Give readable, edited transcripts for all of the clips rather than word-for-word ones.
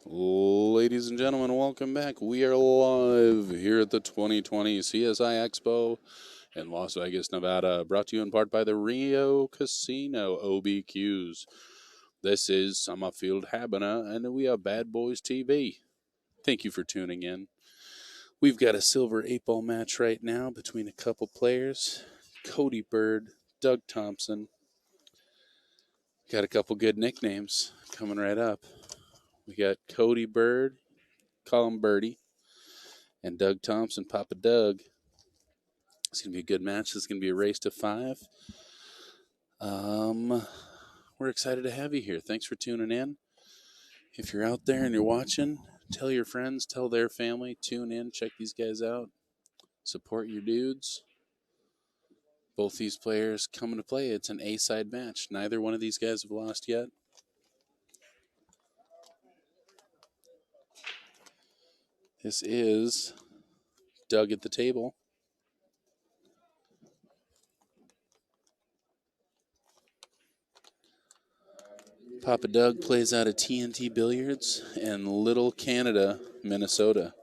Ladies and gentlemen, welcome back. We are live here at the 2020 CSI Expo in Las Vegas, Nevada, brought to you in part by the Rio Casino OBQs. This is Summerfield Habana, and we are Bad Boys TV. Thank you for tuning in. We've got a silver 8-ball match right now between a couple players, Cody Byrd, Doug Thompson. Got a couple good nicknames coming right up. We got Cody Byrd, call him Birdie, and Doug Thompson, Papa Doug. It's going to be a good match. It's going to be a race to 5. We're excited to have you here. Thanks for tuning in. If you're out there and you're watching, tell your friends, tell their family, tune in, check these guys out, support your dudes. Both these players coming to play. It's an A-side match. Neither one of these guys have lost yet. This is Doug at the table. Papa Doug plays out of TNT Billiards in Little Canada, Minnesota.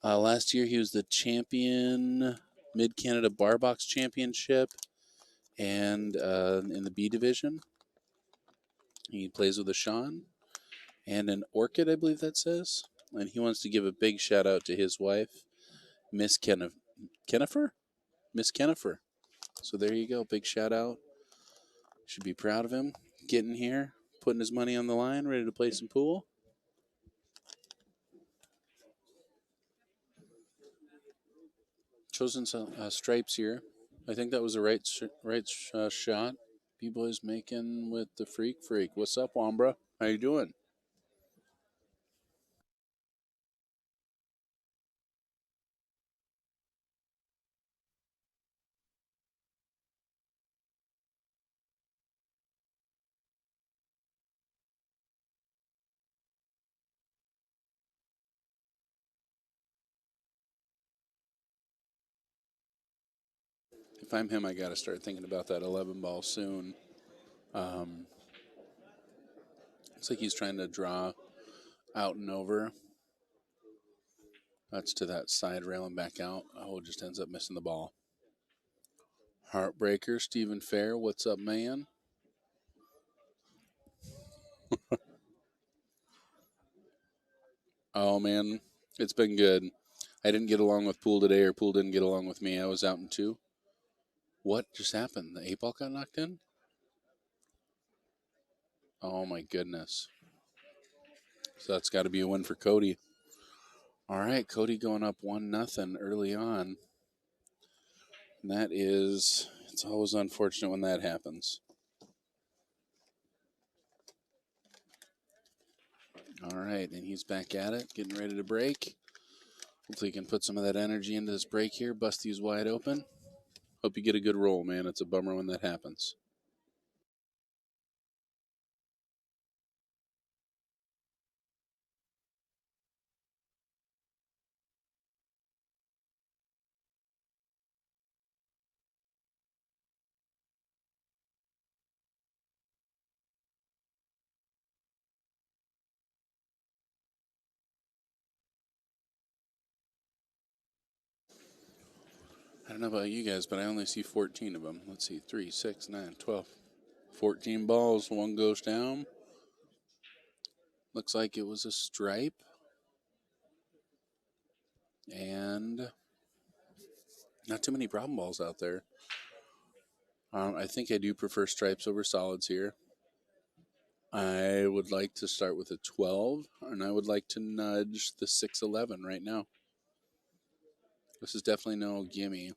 Last year he was the champion, Mid-Canada Bar Box Championship, and in the B division. He plays with a Sean and an Orchid, I believe that says. And he wants to give a big shout out to his wife, Miss Kennifer? Miss Kennifer. So there you go, big shout out. Should be proud of him. Getting here, putting his money on the line, ready to play some pool. Chosen some stripes here. I think that was the right shot. B-Boy's making with the Freak. What's up, Wambra? How you doing? If I'm him, I got to start thinking about that 11 ball soon. Looks like he's trying to draw out and over. That's to that side rail and back out. Oh, just ends up missing the ball. Heartbreaker, Stephen Fair. What's up, man? Oh, man. It's been good. I didn't get along with Pool today, or Pool didn't get along with me. I was out in 2. What just happened? The 8-ball got knocked in? Oh, my goodness. So that's got to be a win for Cody. All right, Cody going up 1-0 early on. And that is, it's always unfortunate when that happens. All right, and he's back at it, getting ready to break. Hopefully he can put some of that energy into this break here. Busty's wide open. Hope you get a good roll, man. It's a bummer when that happens. I don't know about you guys, but I only see 14 of them. Let's see, 3, 6, 9, 12. 14 balls, 1 goes down. Looks like it was a stripe. And not too many problem balls out there. I think I do prefer stripes over solids here. I would like to start with a 12, and I would like to nudge the 6-11 right now. This is definitely no gimme.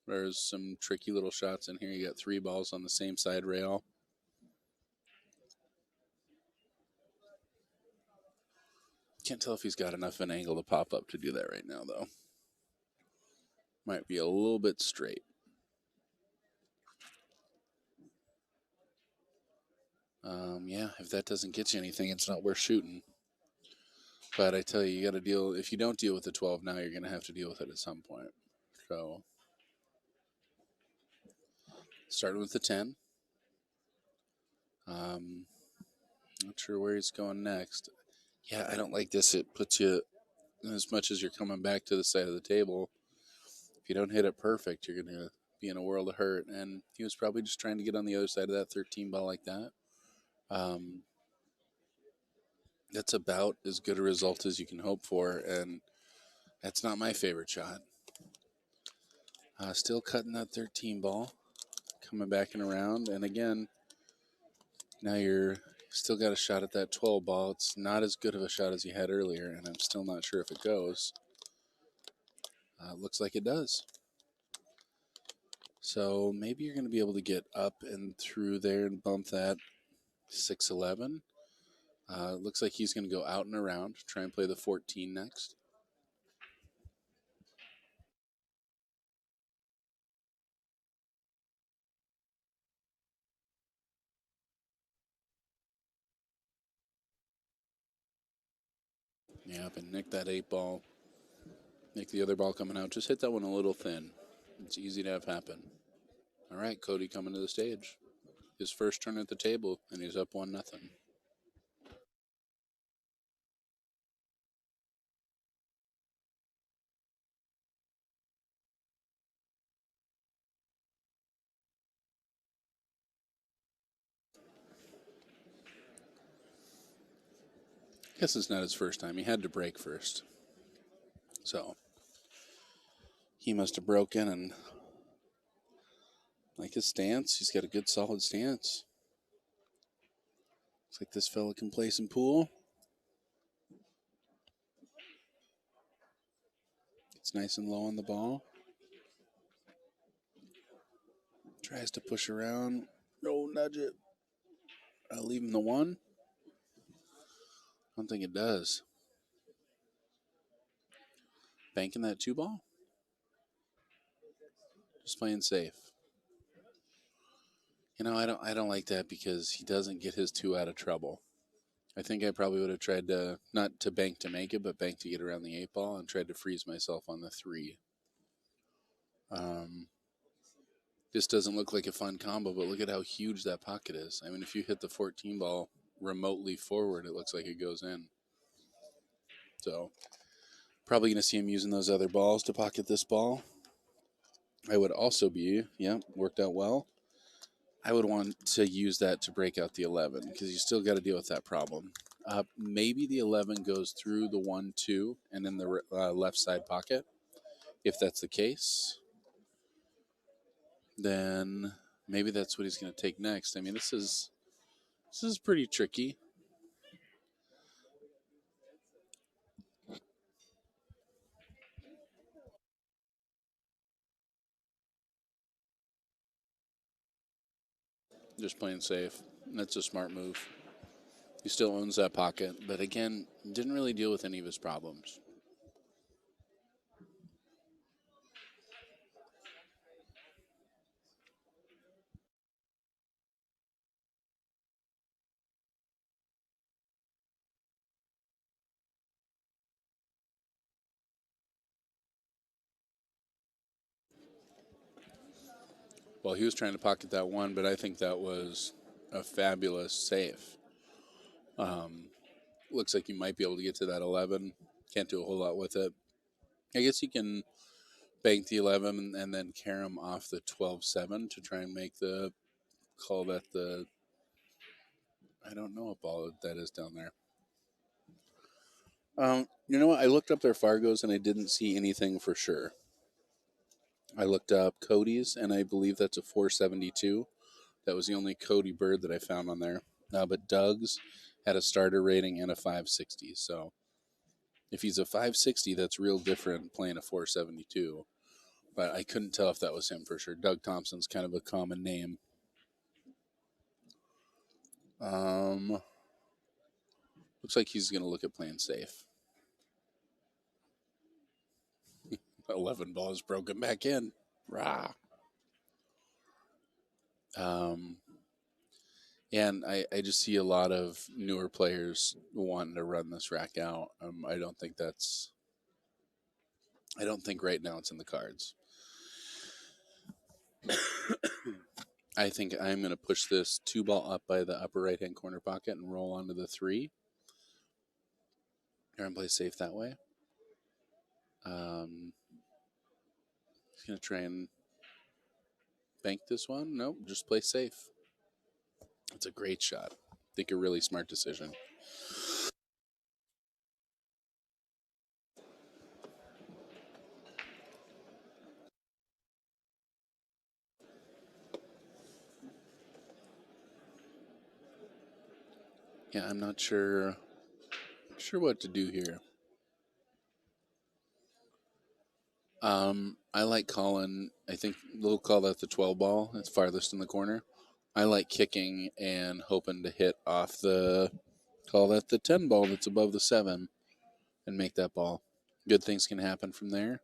There's some tricky little shots in here. You got 3 balls on the same side rail. Can't tell if he's got enough of an angle to pop up to do that right now, though. Might be a little bit straight. Yeah, if that doesn't get you anything, it's not worth shooting. But I tell you, you got to deal. If you don't deal with the 12 now, you're going to have to deal with it at some point. So, starting with the 10. Not sure where he's going next. Yeah, I don't like this. It puts you, as much as you're coming back to the side of the table, if you don't hit it perfect, you're going to be in a world of hurt. And he was probably just trying to get on the other side of that 13 ball like that. Um, that's about as good a result as you can hope for. And that's not my favorite shot. Still cutting that 13 ball, coming back and around. And again, now you're still got a shot at that 12 ball. It's not as good of a shot as you had earlier, and I'm still not sure if it goes. Looks like it does. So maybe you're going to be able to get up and through there and bump that 611. Looks like he's going to go out and around, try and play the 14 next. Yep, and nick that 8 ball. Nick the other ball coming out. Just hit that one a little thin. It's easy to have happen. All right, Cody coming to the stage. His first turn at the table, and he's up 1-0. I guess it's not his first time. He had to break first. So he must have broken, and like his stance, he's got a good solid stance. Looks like this fella can play some pool. It's nice and low on the ball. Tries to push around. No, nudge it. I'll leave him the 1. I don't think it does. Banking that 2 ball. Just playing safe. You know, I don't like that because he doesn't get his 2 out of trouble. I think I probably would have tried to, not to bank to make it, but bank to get around the 8 ball and tried to freeze myself on the 3. This doesn't look like a fun combo, but look at how huge that pocket is. I mean, if you hit the 14 ball remotely forward, it looks like it goes in. So probably going to see him using those other balls to pocket this ball. I would also be, worked out well. I would want to use that to break out the 11 because you still got to deal with that problem. Maybe the 11 goes through the 1-2 and in the left side pocket. If that's the case, then maybe that's what he's going to take next. I mean, this is pretty tricky. Just playing safe. That's a smart move. He still owns that pocket, but again, didn't really deal with any of his problems. Well, he was trying to pocket that 1, but I think that was a fabulous save. Looks like you might be able to get to that 11. Can't do a whole lot with it. I guess you can bank the 11 and then carry him off the 12-7 to try and make the call that the, I don't know what ball that is down there. You know what? I looked up their Fargos and I didn't see anything for sure. I looked up Cody's and I believe that's a 472. That was the only Cody Byrd that I found on there. But Doug's had a starter rating and a 560. So if he's a 560, that's real different playing a 472. But I couldn't tell if that was him for sure. Doug Thompson's kind of a common name. Looks like he's going to look at playing safe. 11 ball is broken back in. Rah. And I just see a lot of newer players wanting to run this rack out. I don't think right now it's in the cards. I think I'm going to push this 2 ball up by the upper right-hand corner pocket and roll onto the 3. Try and play safe that way. He's going to try and bank this one. Nope, just play safe. It's a great shot. I think a really smart decision. Yeah, I'm not sure what to do here. I like calling. I think they'll call that the 12 ball. It's farthest in the corner. I like kicking and hoping to hit off call that the 10 ball that's above the 7 and make that ball. Good things can happen from there.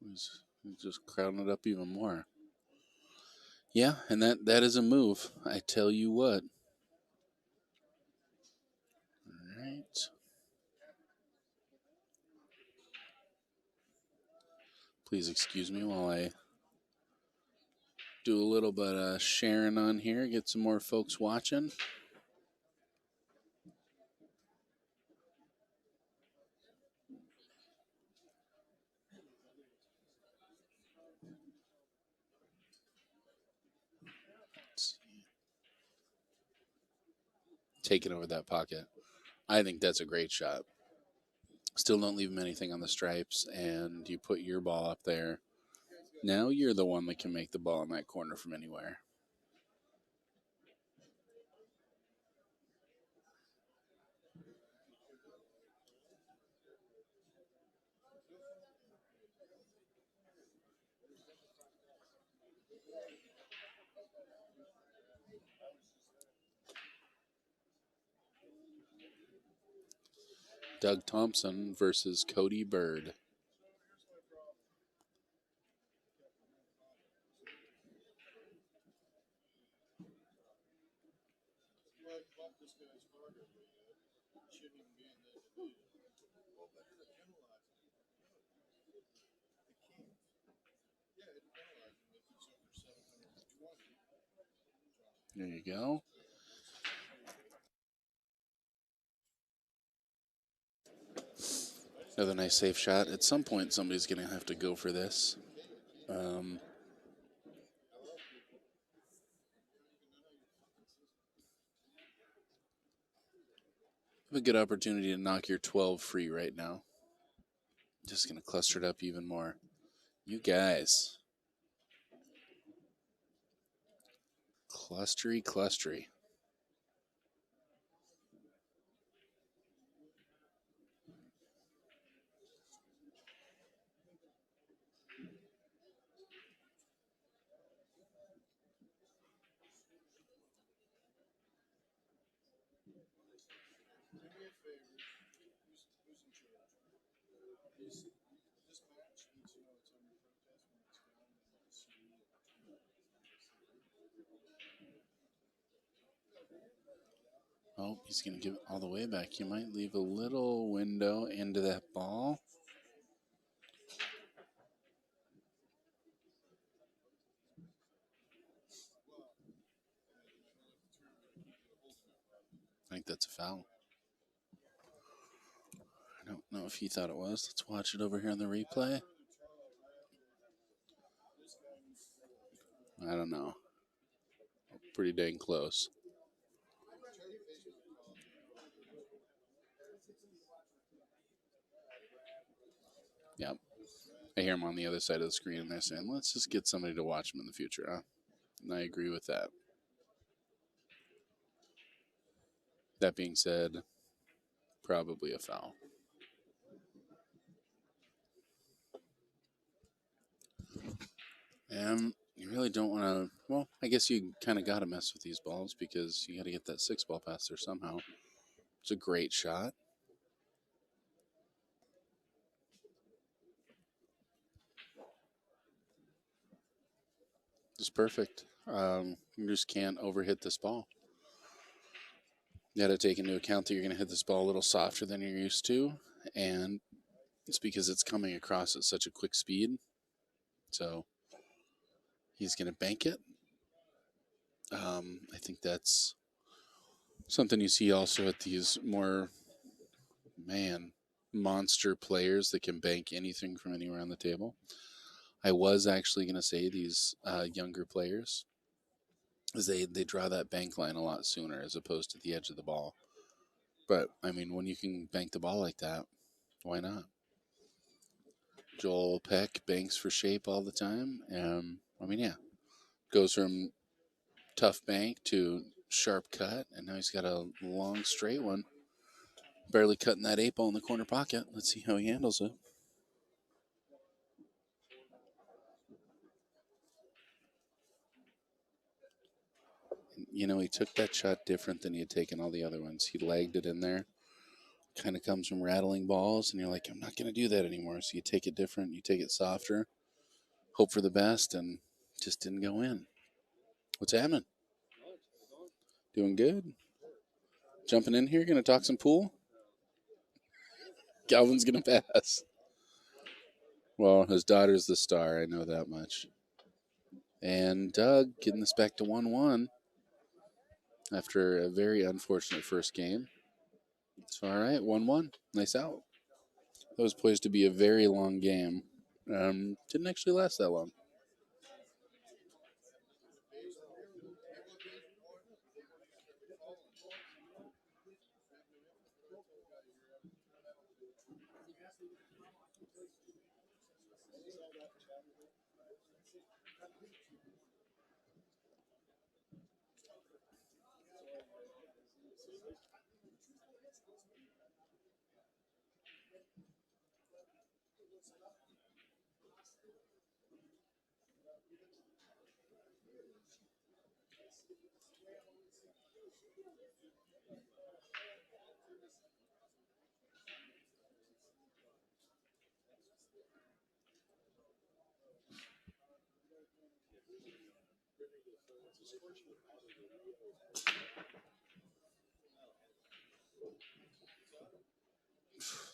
He's just crowding it up even more. Yeah, and that is a move. I tell you what. All right. Please excuse me while I do a little bit of sharing on here, get some more folks watching. Taking over that pocket. I think that's a great shot. Still don't leave him anything on the stripes, and you put your ball up there. Now you're the one that can make the ball in that corner from anywhere. Doug Thompson versus Cody Byrd. There you go. Another nice safe shot. At some point, somebody's going to have to go for this. A good opportunity to knock your 12 free right now. Just going to cluster it up even more. You guys. Clustery. Oh, he's going to give it all the way back. You might leave a little window into that ball. I think that's a foul. I don't know if he thought it was. Let's watch it over here on the replay. I don't know. Pretty dang close. Yep. I hear him on the other side of the screen and they're saying, let's just get somebody to watch him in the future, huh? And I agree with that. That being said, probably a foul. And you really don't want to. Well, I guess you kind of got to mess with these balls because you got to get that 6-ball past there somehow. It's a great shot. is perfect. You just can't overhit this ball. You got to take into account that you're going to hit this ball a little softer than you're used to, and it's because it's coming across at such a quick speed. So he's going to bank it. I think that's something you see also at these more, monster players that can bank anything from anywhere on the table. I was actually going to say these younger players, is they draw that bank line a lot sooner as opposed to the edge of the ball. But, I mean, when you can bank the ball like that, why not? Joel Peck banks for shape all the time. Goes from tough bank to sharp cut, and now he's got a long straight one. Barely cutting that 8-ball in the corner pocket. Let's see how he handles it. He took that shot different than he had taken all the other ones. He lagged it in there. Kind of comes from rattling balls, and you're like, I'm not going to do that anymore. So you take it different, you take it softer, hope for the best, and just didn't go in. What's happening? Doing good? Jumping in here, going to talk some pool? Galvin's going to pass. Well, his daughter's the star, I know that much. And Doug getting this back to 1-1 after a very unfortunate first game. So, all right, 1-1. Nice out. That was poised to be a very long game. Didn't actually last that long.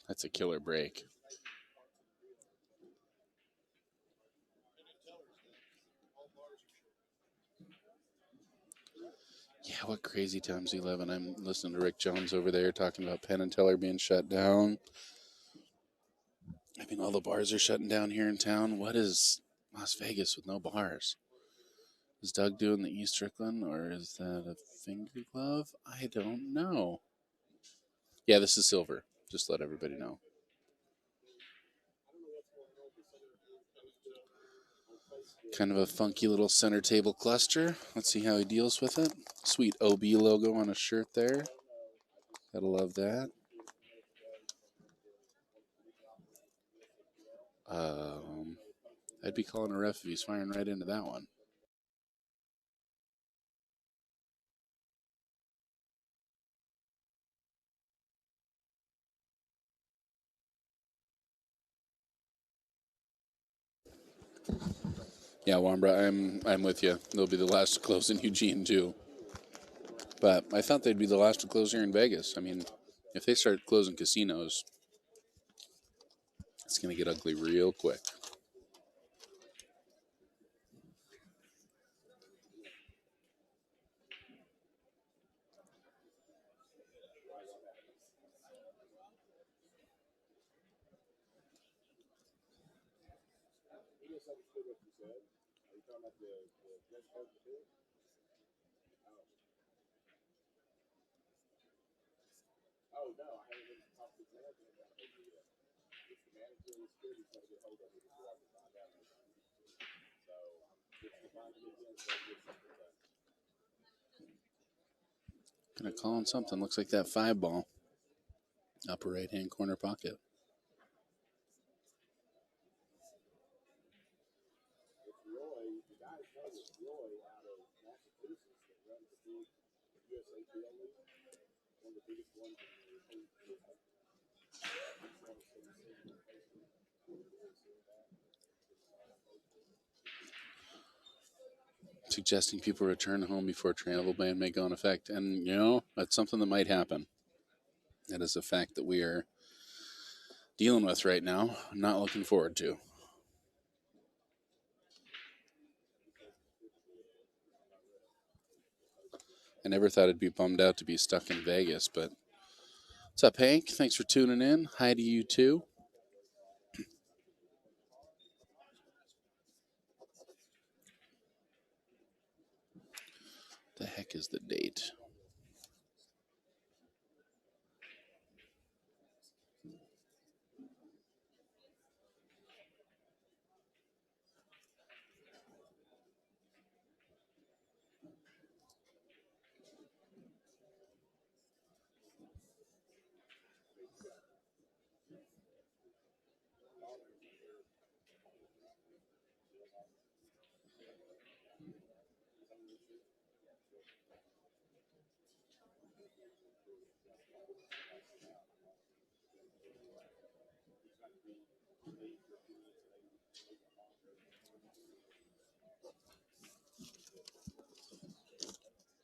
That's a killer break. Yeah, what crazy times we live in. I'm listening to Rick Jones over there talking about Penn and Teller being shut down. I mean, all the bars are shutting down here in town. What is Las Vegas with no bars? Is Doug doing the East Strickland, or is that a finger glove? I don't know. Yeah, this is silver. Just let everybody know. Kind of a funky little center table cluster. Let's see how he deals with it. Sweet OB logo on his shirt there. Gotta love that. I'd be calling a ref if he's firing right into that one. Yeah, Wambra, I'm with you. They'll be the last to close in Eugene too. But I thought they'd be the last to close here in Vegas. I mean, if they start closing casinos, it's going to get ugly real quick. Gonna call on something. Looks like that 5-ball. Upper right-hand corner pocket. suggesting people return home before travel ban may go in effect. And, that's something that might happen. That is a fact that we are dealing with right now. I'm not looking forward to. I never thought I'd be bummed out to be stuck in Vegas, but what's up, Hank? Thanks for tuning in. Hi to you, too. The heck is the date?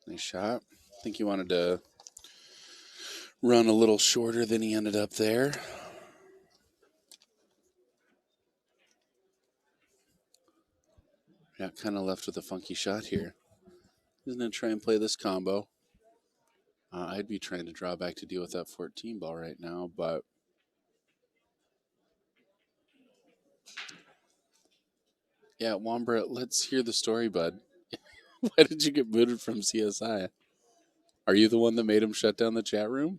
Nice shot. I think he wanted to run a little shorter than he ended up there. Got kind of left with a funky shot here. He's going to try and play this combo. I'd be trying to draw back to deal with that 14 ball right now, but yeah, Wambra, let's hear the story, bud. Why did you get booted from CSI? Are you the one that made him shut down the chat room?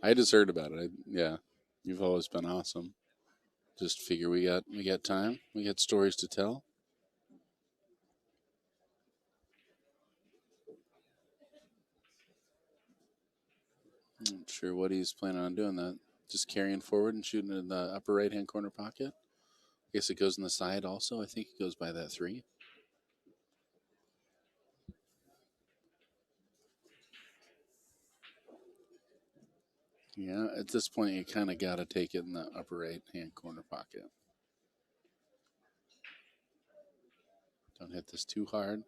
I just heard about it. Yeah, you've always been awesome. Just figure we got time. We got stories to tell. I'm not sure what he's planning on doing. That just carrying forward and shooting in the upper right hand corner pocket. I guess it goes in the side also. I think it goes by that 3. Yeah, at this point, you kind of got to take it in the upper right hand corner pocket. Don't hit this too hard.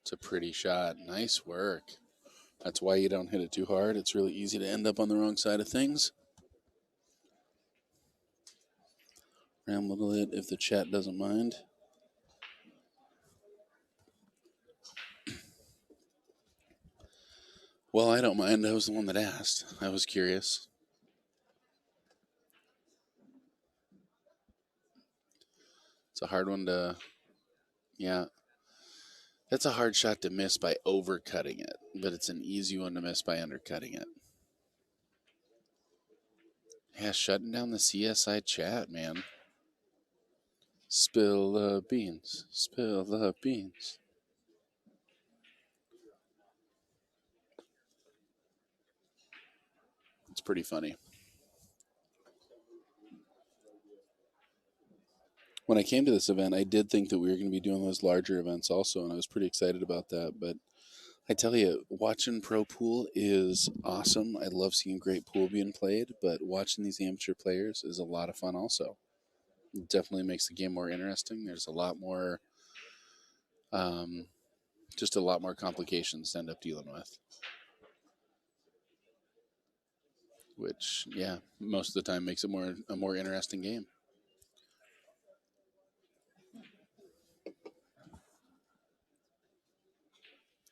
It's a pretty shot. Nice work. That's why you don't hit it too hard. It's really easy to end up on the wrong side of things. Ramble it if the chat doesn't mind. Well, I don't mind. I was the one that asked. I was curious. It's a hard one to... Yeah. That's a hard shot to miss by overcutting it, but it's an easy one to miss by undercutting it. Yeah, shutting down the CSI chat, man. Spill the beans. Spill the beans. It's pretty funny. When I came to this event, I did think that we were going to be doing those larger events also, and I was pretty excited about that. But I tell you, watching pro pool is awesome. I love seeing great pool being played, but watching these amateur players is a lot of fun also. It definitely makes the game more interesting. There's a lot more, just a lot more complications to end up dealing with. Which, yeah, most of the time makes it a more interesting game.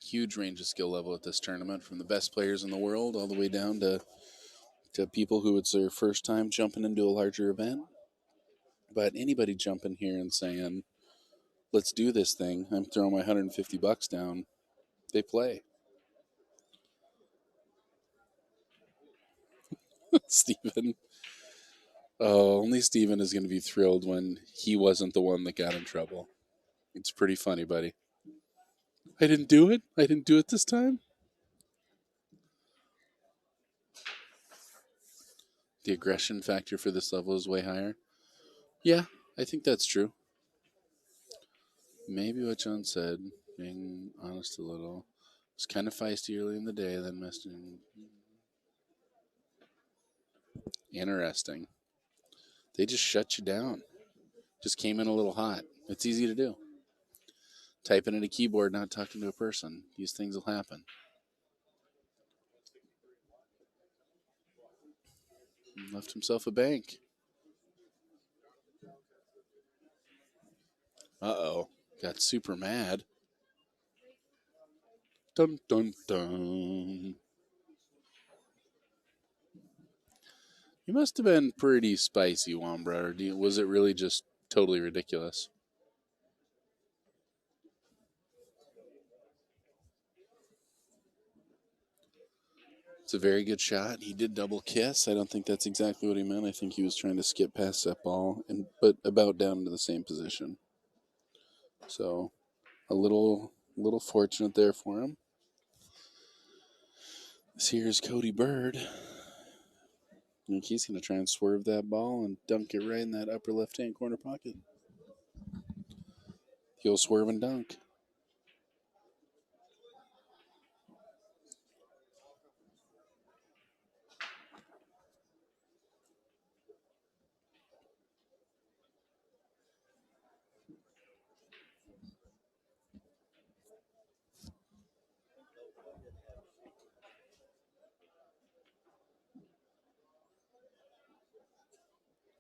Huge range of skill level at this tournament, from the best players in the world all the way down to people who it's their first time jumping into a larger event. But anybody jumping here and saying, let's do this thing, I'm throwing my $150 down, they play. Steven. Oh, only Steven is going to be thrilled when he wasn't the one that got in trouble. It's pretty funny, buddy. I didn't do it? I didn't do it this time? The aggression factor for this level is way higher. Yeah, I think that's true. Maybe what John said, being honest a little, was kind of feisty early in the day, then messed in. Interesting. They just shut you down. Just came in a little hot. It's easy to do. Typing at a keyboard, not talking to a person. These things will happen. Left himself a bank. Uh-oh. Got super mad. Dun, dun, dun. You must have been pretty spicy, Wambra, or was it really just totally ridiculous? It's a very good shot. He did double kiss. I don't think that's exactly what he meant. I think he was trying to skip past that ball, but about down into the same position. So a little fortunate there for him. This here's Cody Byrd. I think he's going to try and swerve that ball and dunk it right in that upper left-hand corner pocket. He'll swerve and dunk.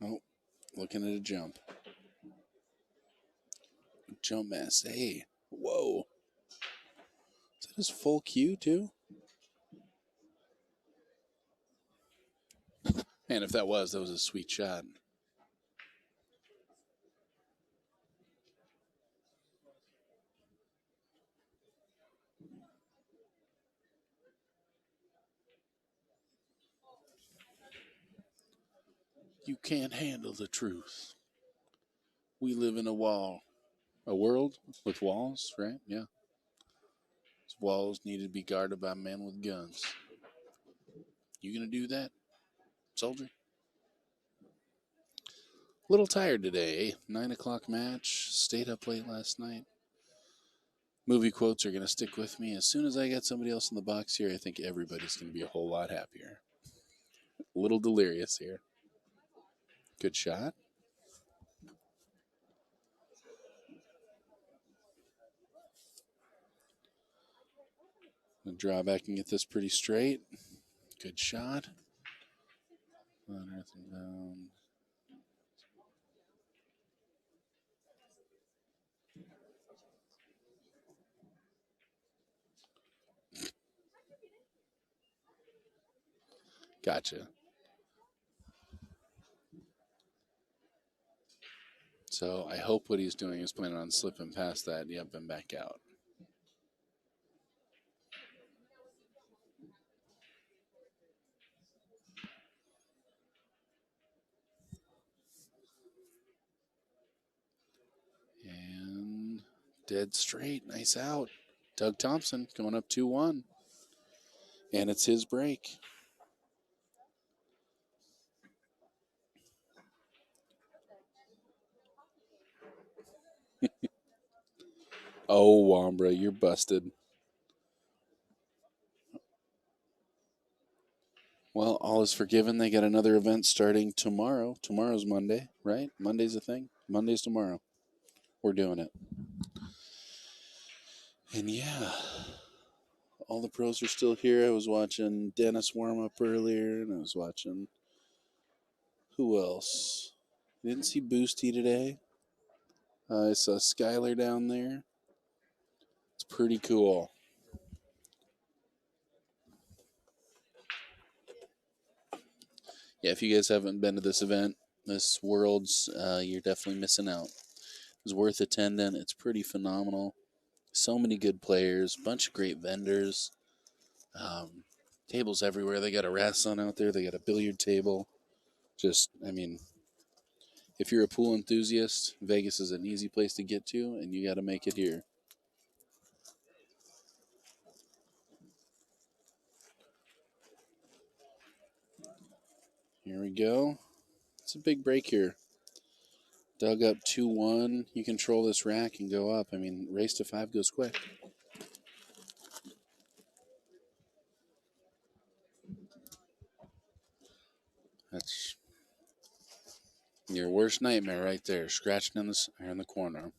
Oh, looking at a jump. Jump mass. Hey, whoa. Is that his full cue, too? Man, if that was a sweet shot. You can't handle the truth. We live in a world with walls, right? Yeah. These walls need to be guarded by men with guns. You gonna do that, soldier? A little tired today. 9 o'clock match. Stayed up late last night. Movie quotes are gonna stick with me. As soon as I get somebody else in the box here, I think everybody's gonna be a whole lot happier. A little delirious here. Good shot. Gonna draw back and get this pretty straight. Good shot. Unearthing down. Gotcha. So I hope what he's doing is planning on slipping past that. Yep, and back out. And dead straight. Nice out. Doug Thompson going up 2-1. And it's his break. Oh, Wambra, you're busted. Well, all is forgiven. They got another event starting tomorrow. Tomorrow's Monday, right? Monday's a thing. Monday's tomorrow. We're doing it. And yeah, all the pros are still here. I was watching Dennis warm up earlier, and I was watching who else? I didn't see Boosty today. I saw Skylar down there. It's pretty cool. Yeah, if you guys haven't been to this event, this Worlds, you're definitely missing out. It's worth attending. It's pretty phenomenal. So many good players, bunch of great vendors. Tables everywhere. They got a Rasson out there. They got a billiard table. Just, I mean, if you're a pool enthusiast, Vegas is an easy place to get to, and you got to make it here. Here we go. It's a big break here. Dug up 2-1. You control this rack and go up. I mean, race to 5 goes quick. That's your worst nightmare right there, scratching in the corner.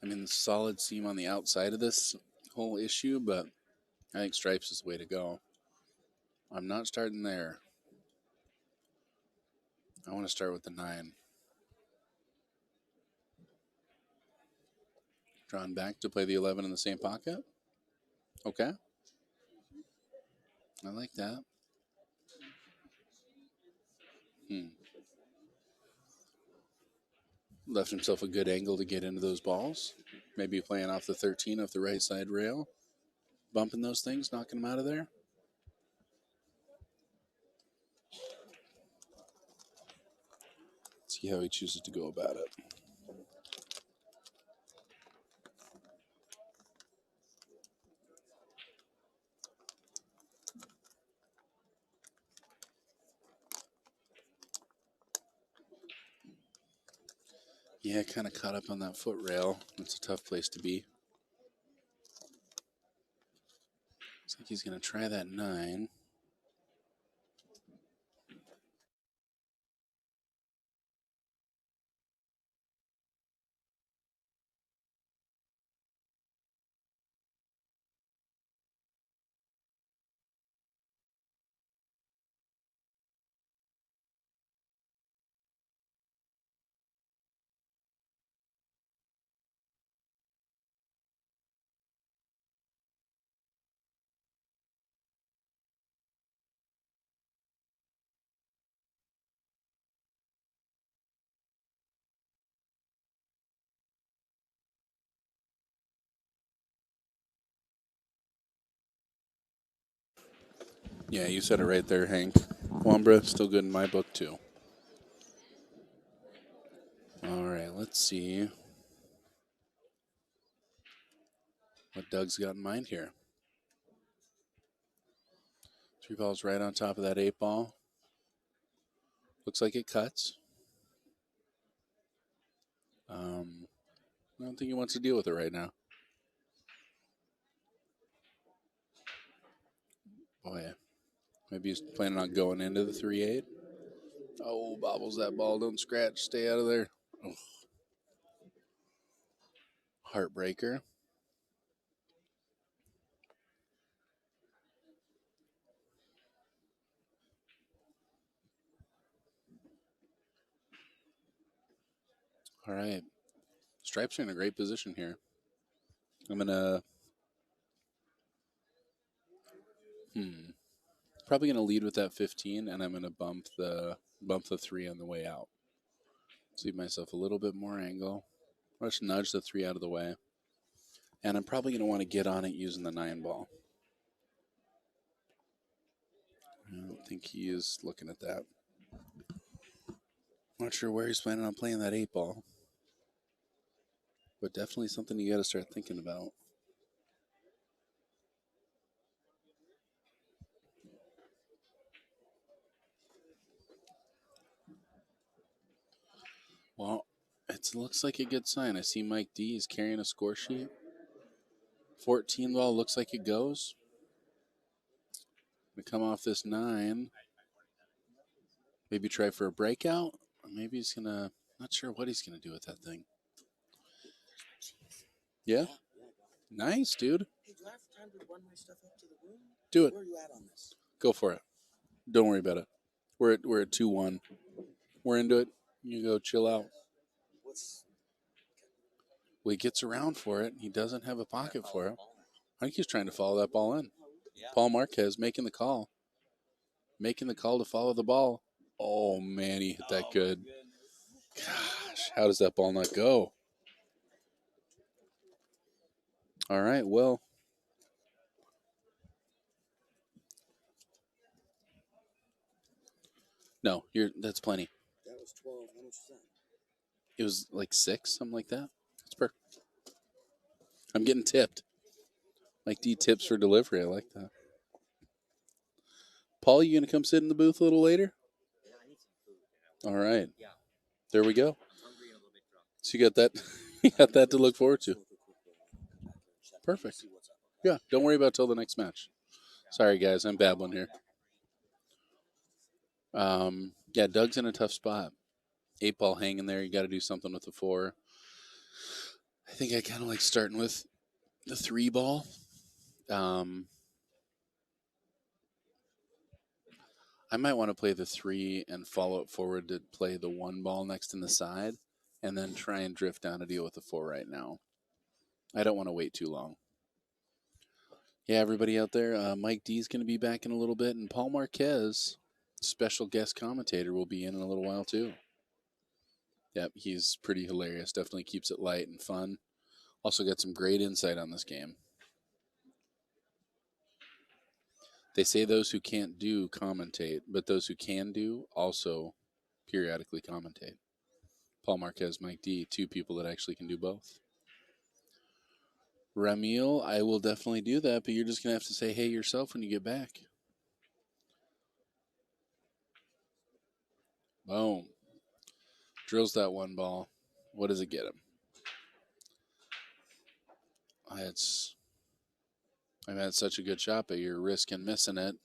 I mean, solid seam on the outside of this whole issue, but I think stripes is the way to go. I'm not starting there. I want to start with the 9. Drawn back to play the 11 in the same pocket. Okay. I like that. Left himself a good angle to get into those balls. Maybe playing off the 13 off the right side rail. Bumping those things, knocking them out of there. See how he chooses to go about it. Yeah, kind of caught up on that foot rail. It's a tough place to be. Looks like he's going to try that 9. Yeah, you said it right there, Hank. Wambra, still good in my book, too. All right, let's see what Doug's got in mind here. 3 balls right on top of that 8 ball. Looks like it cuts. I don't think he wants to deal with it right now. Boy, maybe he's planning on going into the 3-8. Oh, bobbles that ball. Don't scratch. Stay out of there. Oh. Heartbreaker. All right. Stripes are in a great position here. I'm going to... Probably going to lead with that 15, and I'm going to bump the 3 on the way out. Leave myself a little bit more angle. Let's nudge the 3 out of the way. And I'm probably going to want to get on it using the 9 ball. I don't think he is looking at that. Not sure where he's planning on playing that 8 ball. But definitely something you got to start thinking about. Well, it looks like a good sign. I see Mike D is carrying a score sheet. 14 ball looks like it goes. Gonna come off this 9. Maybe try for a breakout. Or maybe he's gonna. Not sure what he's gonna do with that thing. Yeah. Nice, dude. Hey, do I have time to run my stuff up to the room? Do it. Where are you at on this? Go for it. Don't worry about it. We're at 2-1. We're into it. You go chill out. Well, he gets around for it. He doesn't have a pocket for it. I think he's trying to follow that ball in. Paul Marquez making the call. Making the call to follow the ball. Oh, man, he hit that good. Gosh, how does that ball not go? All right, well, No, that's plenty. That was 12. How much was that? It was like 6, something like that. That's perfect. I'm getting tipped. Mike D tips for delivery. I like that. Paul, you gonna come sit in the booth a little later? Yeah, I need some food. All right. Yeah. There we go. I'm hungry and a little bit drunk. So you got that. You got that to look forward to. Perfect. Yeah. Don't worry about it till the next match. Sorry, guys. I'm babbling here. Yeah, Doug's in a tough spot. 8-ball hanging there. You got to do something with the 4. I think I kind of like starting with the 3-ball. I might want to play the 3 and follow it forward to play the 1-ball next in the side, and then try and drift down to deal with the 4 right now. I don't want to wait too long. Yeah, everybody out there, Mike D is going to be back in a little bit, and Paul Marquez, special guest commentator, will be in a little while too. Yep, he's pretty hilarious. Definitely keeps it light and fun. Also got some great insight on this game. They say those who can't do commentate, but those who can do also periodically commentate. Paul Marquez, Mike D, 2 people that actually can do both. Ramil, I will definitely do that, but you're just going to have to say hey yourself when you get back. Boom. Drills that 1 ball. What does it get him? I've had such a good shot, but you're risking missing it.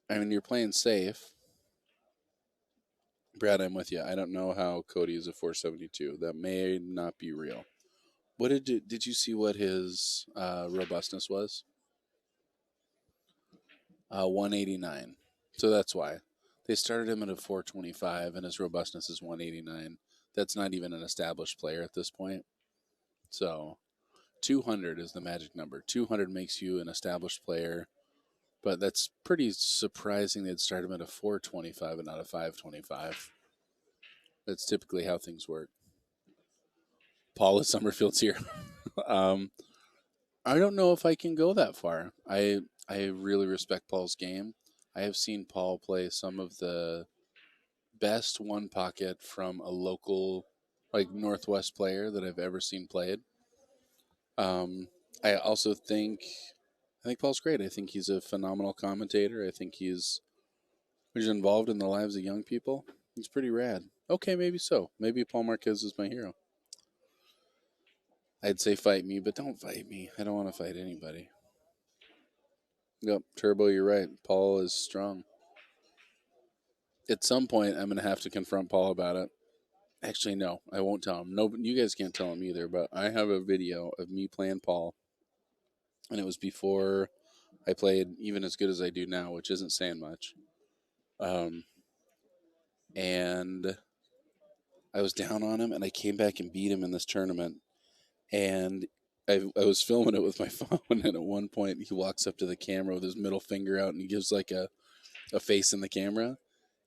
I mean, you're playing safe. Brad, I'm with you. I don't know how Cody is a 472. That may not be real. What did you see what his robustness was? 189. So that's why. They started him at a 425, and his robustness is 189. That's not even an established player at this point. So 200 is the magic number. 200 makes you an established player, but that's pretty surprising they'd start him at a 425 and not a 525. That's typically how things work. Paula Summerfield's here. I don't know if I can go that far. I really respect Paul's game. I have seen Paul play some of the best 1 pocket from a local, like Northwest player that I've ever seen played. I also think Paul's great. I think he's a phenomenal commentator. I think he's involved in the lives of young people. He's pretty rad. Okay, maybe so. Maybe Paul Marquez is my hero. I'd say fight me, but don't fight me. I don't want to fight anybody. Yep, Turbo, you're right. Paul is strong. At some point, I'm going to have to confront Paul about it. Actually, no, I won't tell him. No, you guys can't tell him either, but I have a video of me playing Paul, and it was before I played even as good as I do now, which isn't saying much. And I was down on him, and I came back and beat him in this tournament. And I was filming it with my phone, and at one point he walks up to the camera with his middle finger out, and he gives like a face in the camera.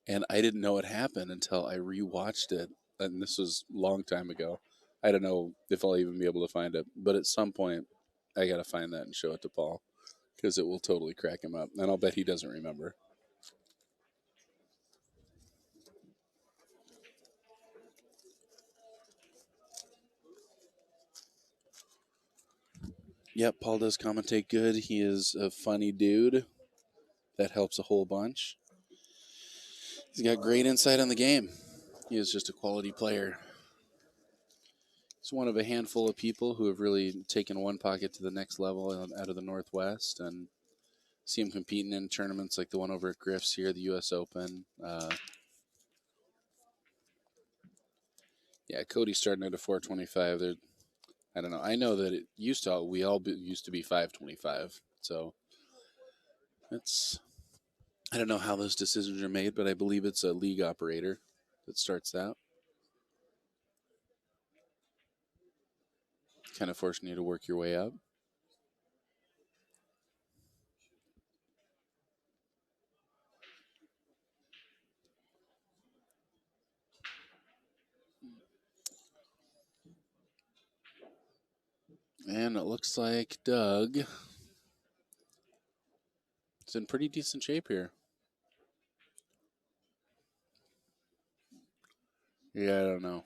And I didn't know it happened until I rewatched it, and this was a long time ago. I don't know if I'll even be able to find it, but at some point I got to find that and show it to Paul because it will totally crack him up, and I'll bet he doesn't remember. Yep, Paul does commentate good. He is a funny dude. That helps a whole bunch. He's got great insight on the game. He is just a quality player. He's one of a handful of people who have really taken 1 pocket to the next level out of the Northwest, and see him competing in tournaments like the one over at Griff's here, the U.S. Open. Yeah, Cody starting at a 425. I don't know. I know that used to be 525. So I don't know how those decisions are made, but I believe it's a league operator that starts that. Kind of forcing you to work your way up. And it looks like Doug is in pretty decent shape here. Yeah, I don't know.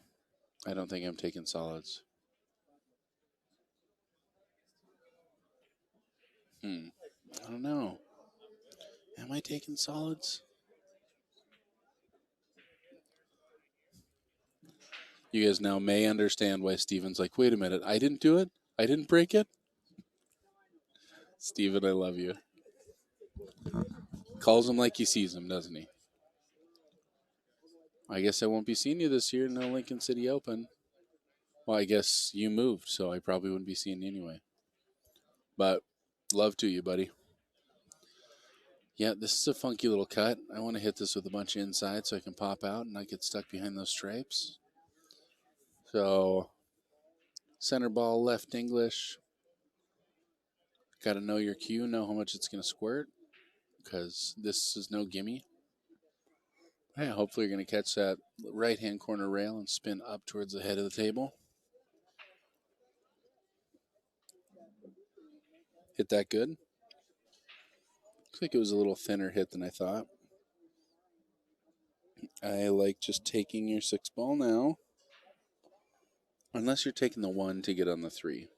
I don't think I'm taking solids. I don't know. Am I taking solids? You guys now may understand why Steven's like, wait a minute, I didn't do it? I didn't break it? Steven, I love you. Calls him like he sees him, doesn't he? I guess I won't be seeing you this year. No Lincoln City Open. Well, I guess you moved, so I probably wouldn't be seeing you anyway. But love to you, buddy. Yeah, this is a funky little cut. I want to hit this with a bunch of inside so I can pop out and not get stuck behind those stripes. So, center ball, left English. Got to know your cue, know how much it's going to squirt, because this is no gimme. Yeah, hopefully you're going to catch that right-hand corner rail and spin up towards the head of the table. Hit that good. Looks like it was a little thinner hit than I thought. I like just taking your 6 ball now. Unless you're taking the 1 to get on the 3.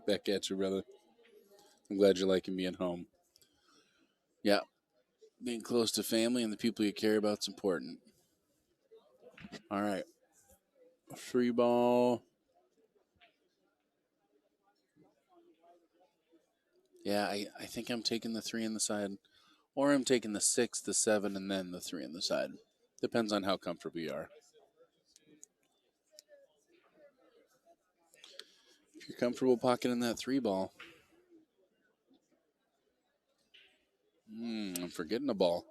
Back at you, brother. I'm glad you're liking being home. Yeah, being close to family and the people you care about is important. All right. 3 ball. Yeah, I think I'm taking the 3 on the side. Or I'm taking the 6, the 7, and then the 3 on the side. Depends on how comfortable you are. If you're comfortable pocketing that 3 ball. I'm forgetting a ball.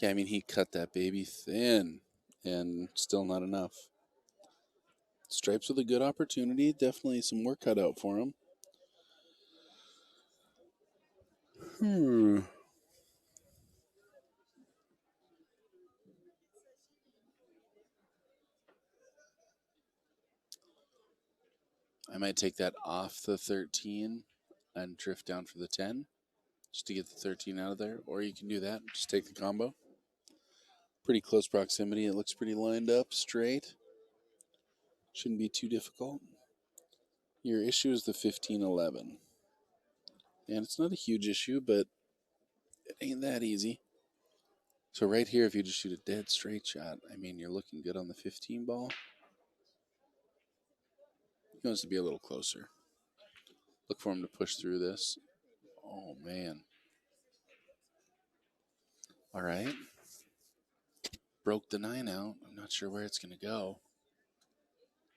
Yeah, I mean, he cut that baby thin, and still not enough. Stripes with a good opportunity. Definitely some work cut out for him. I might take that off the 13 and drift down for the 10 just to get the 13 out of there. Or you can do that. Just take the combo. Pretty close proximity. It looks pretty lined up, straight. Shouldn't be too difficult. Your issue is the 15-11. And it's not a huge issue, but it ain't that easy. So right here, if you just shoot a dead straight shot, I mean, you're looking good on the 15 ball. He wants to be a little closer. Look for him to push through this. Oh, man. All right. Broke the 9 out. I'm not sure where it's going to go.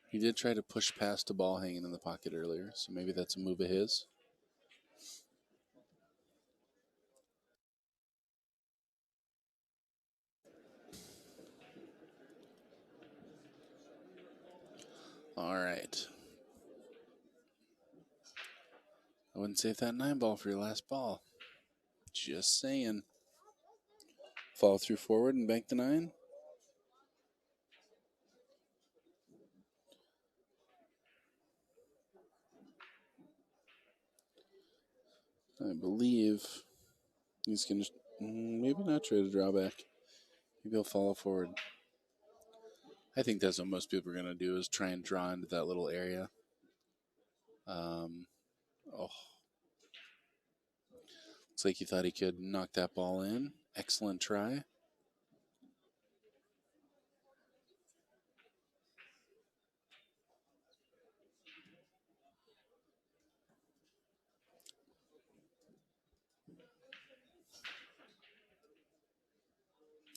He did try to push past a ball hanging in the pocket earlier, so maybe that's a move of his. All right. I wouldn't save that 9 ball for your last ball. Just saying. Follow through forward and bank the 9. I believe he's going to maybe not try to draw back. Maybe he'll follow forward. I think that's what most people are going to do is try and draw into that little area. Looks like he thought he could knock that ball in. Excellent try.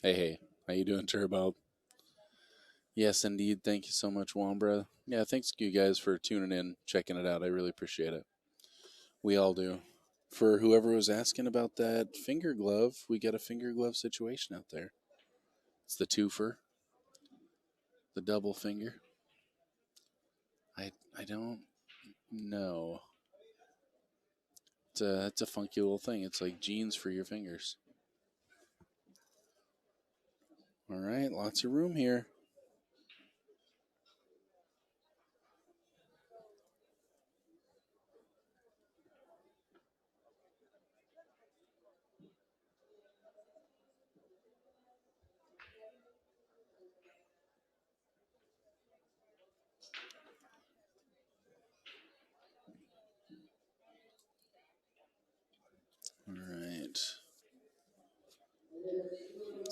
Hey, how you doing, Turbo? Yes, indeed. Thank you so much, Wambra. Yeah, thanks to you guys for tuning in, checking it out. I really appreciate it. We all do. For whoever was asking about that finger glove, we got a finger glove situation out there. It's the twofer, the double finger. I don't know. It's a funky little thing. It's like jeans for your fingers. All right, lots of room here.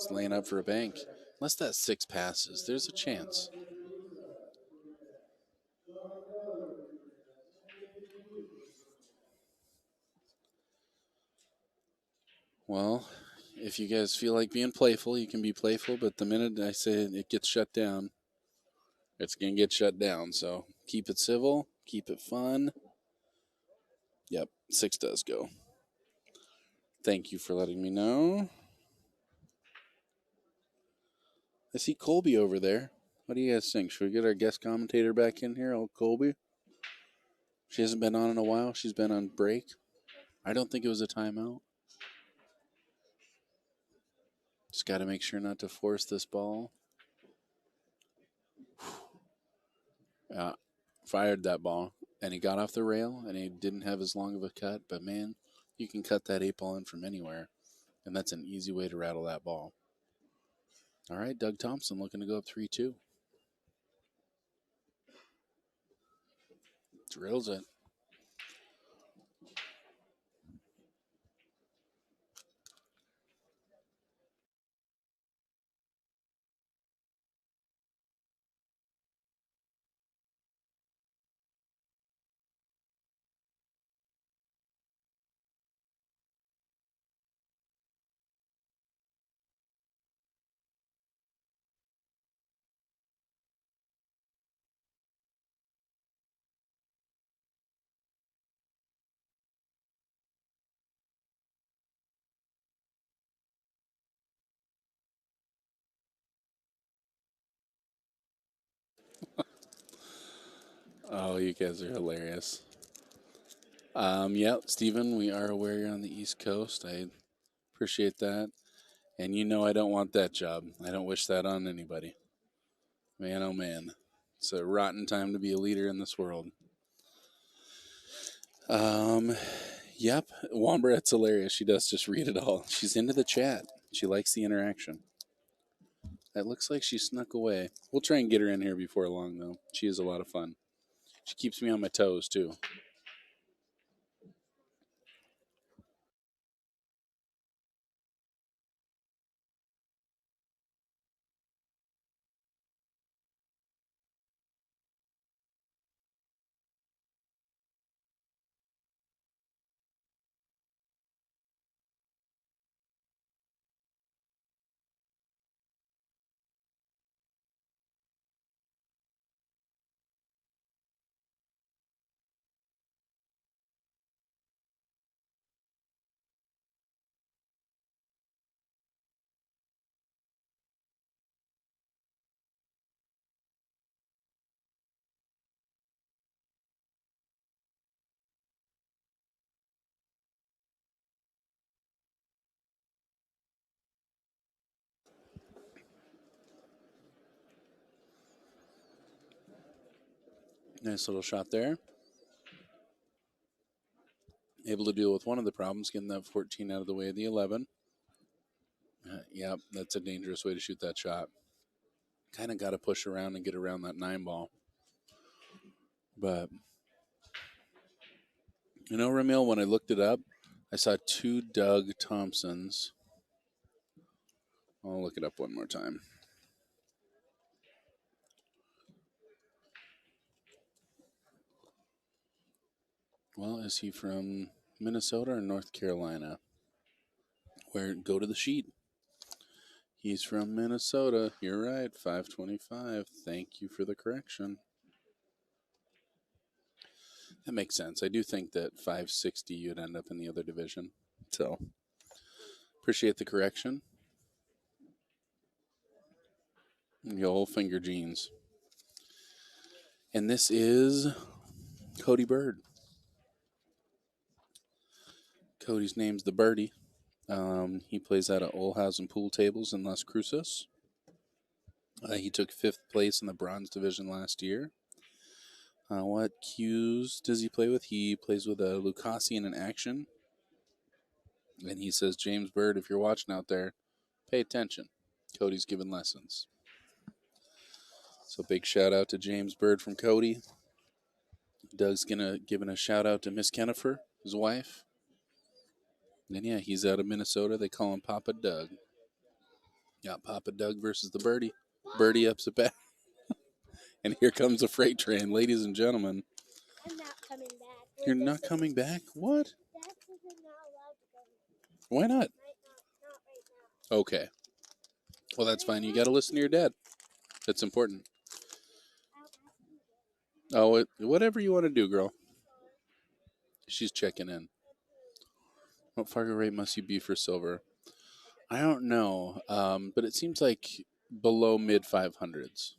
It's laying up for a bank. Unless that 6 passes, there's a chance. Well, if you guys feel like being playful, you can be playful, but the minute I say it gets shut down, it's going to get shut down. So keep it civil, keep it fun. Yep, 6 does go. Thank you for letting me know. I see Colby over there. What do you guys think? Should we get our guest commentator back in here, old Colby? She hasn't been on in a while. She's been on break. I don't think it was a timeout. Just got to make sure not to force this ball. Fired that ball, and he got off the rail, and he didn't have as long of a cut. But, man, you can cut that 8 ball in from anywhere, and that's an easy way to rattle that ball. All right, Doug Thompson looking to go up 3-2. Drills it. Oh, you guys are hilarious. Yeah, Steven, we are aware you're on the East Coast. I appreciate that. And you know I don't want that job. I don't wish that on anybody. Man, oh man. It's a rotten time to be a leader in this world. Yep. Wombrat's hilarious. She does just read it all. She's into the chat. She likes the interaction. It looks like she snuck away. We'll try and get her in here before long, though. She is a lot of fun. She keeps me on my toes, too. Nice little shot there. Able to deal with one of the problems, getting that 14 out of the way of the 11. Yep, that's a dangerous way to shoot that shot. Kind of got to push around and get around that 9 ball. But, you know, Ramil, when I looked it up, I saw 2 Doug Thompsons. I'll look it up one more time. Well, is he from Minnesota or North Carolina? Go to the sheet. He's from Minnesota. You're right, 525. Thank you for the correction. That makes sense. I do think that 560 you'd end up in the other division. So, appreciate the correction. The whole finger jeans. And this is Cody Byrd. Cody's name's the Birdie. He plays out of Olhausen Pool Tables in Las Cruces. He took 5th place in the bronze division last year. What cues does he play with? He plays with a Lucasian in action. And he says, James Byrd, if you're watching out there, pay attention. Cody's giving lessons. So big shout out to James Byrd from Cody. Doug's giving a shout out to Miss Kennifer, his wife. And yeah, he's out of Minnesota. They call him Papa Doug. Got Papa Doug versus the Birdie. Birdie ups it back. And here comes the freight train, ladies and gentlemen. I'm not coming back. You're not coming back? What? Dad says I'm not allowed to go. Why not? Not right now. Okay. Well, that's fine. You got to listen to your dad. That's important. Oh, whatever you want to do, girl. She's checking in. What Fargo rate must you be for silver? I don't know, but it seems like below mid 500s.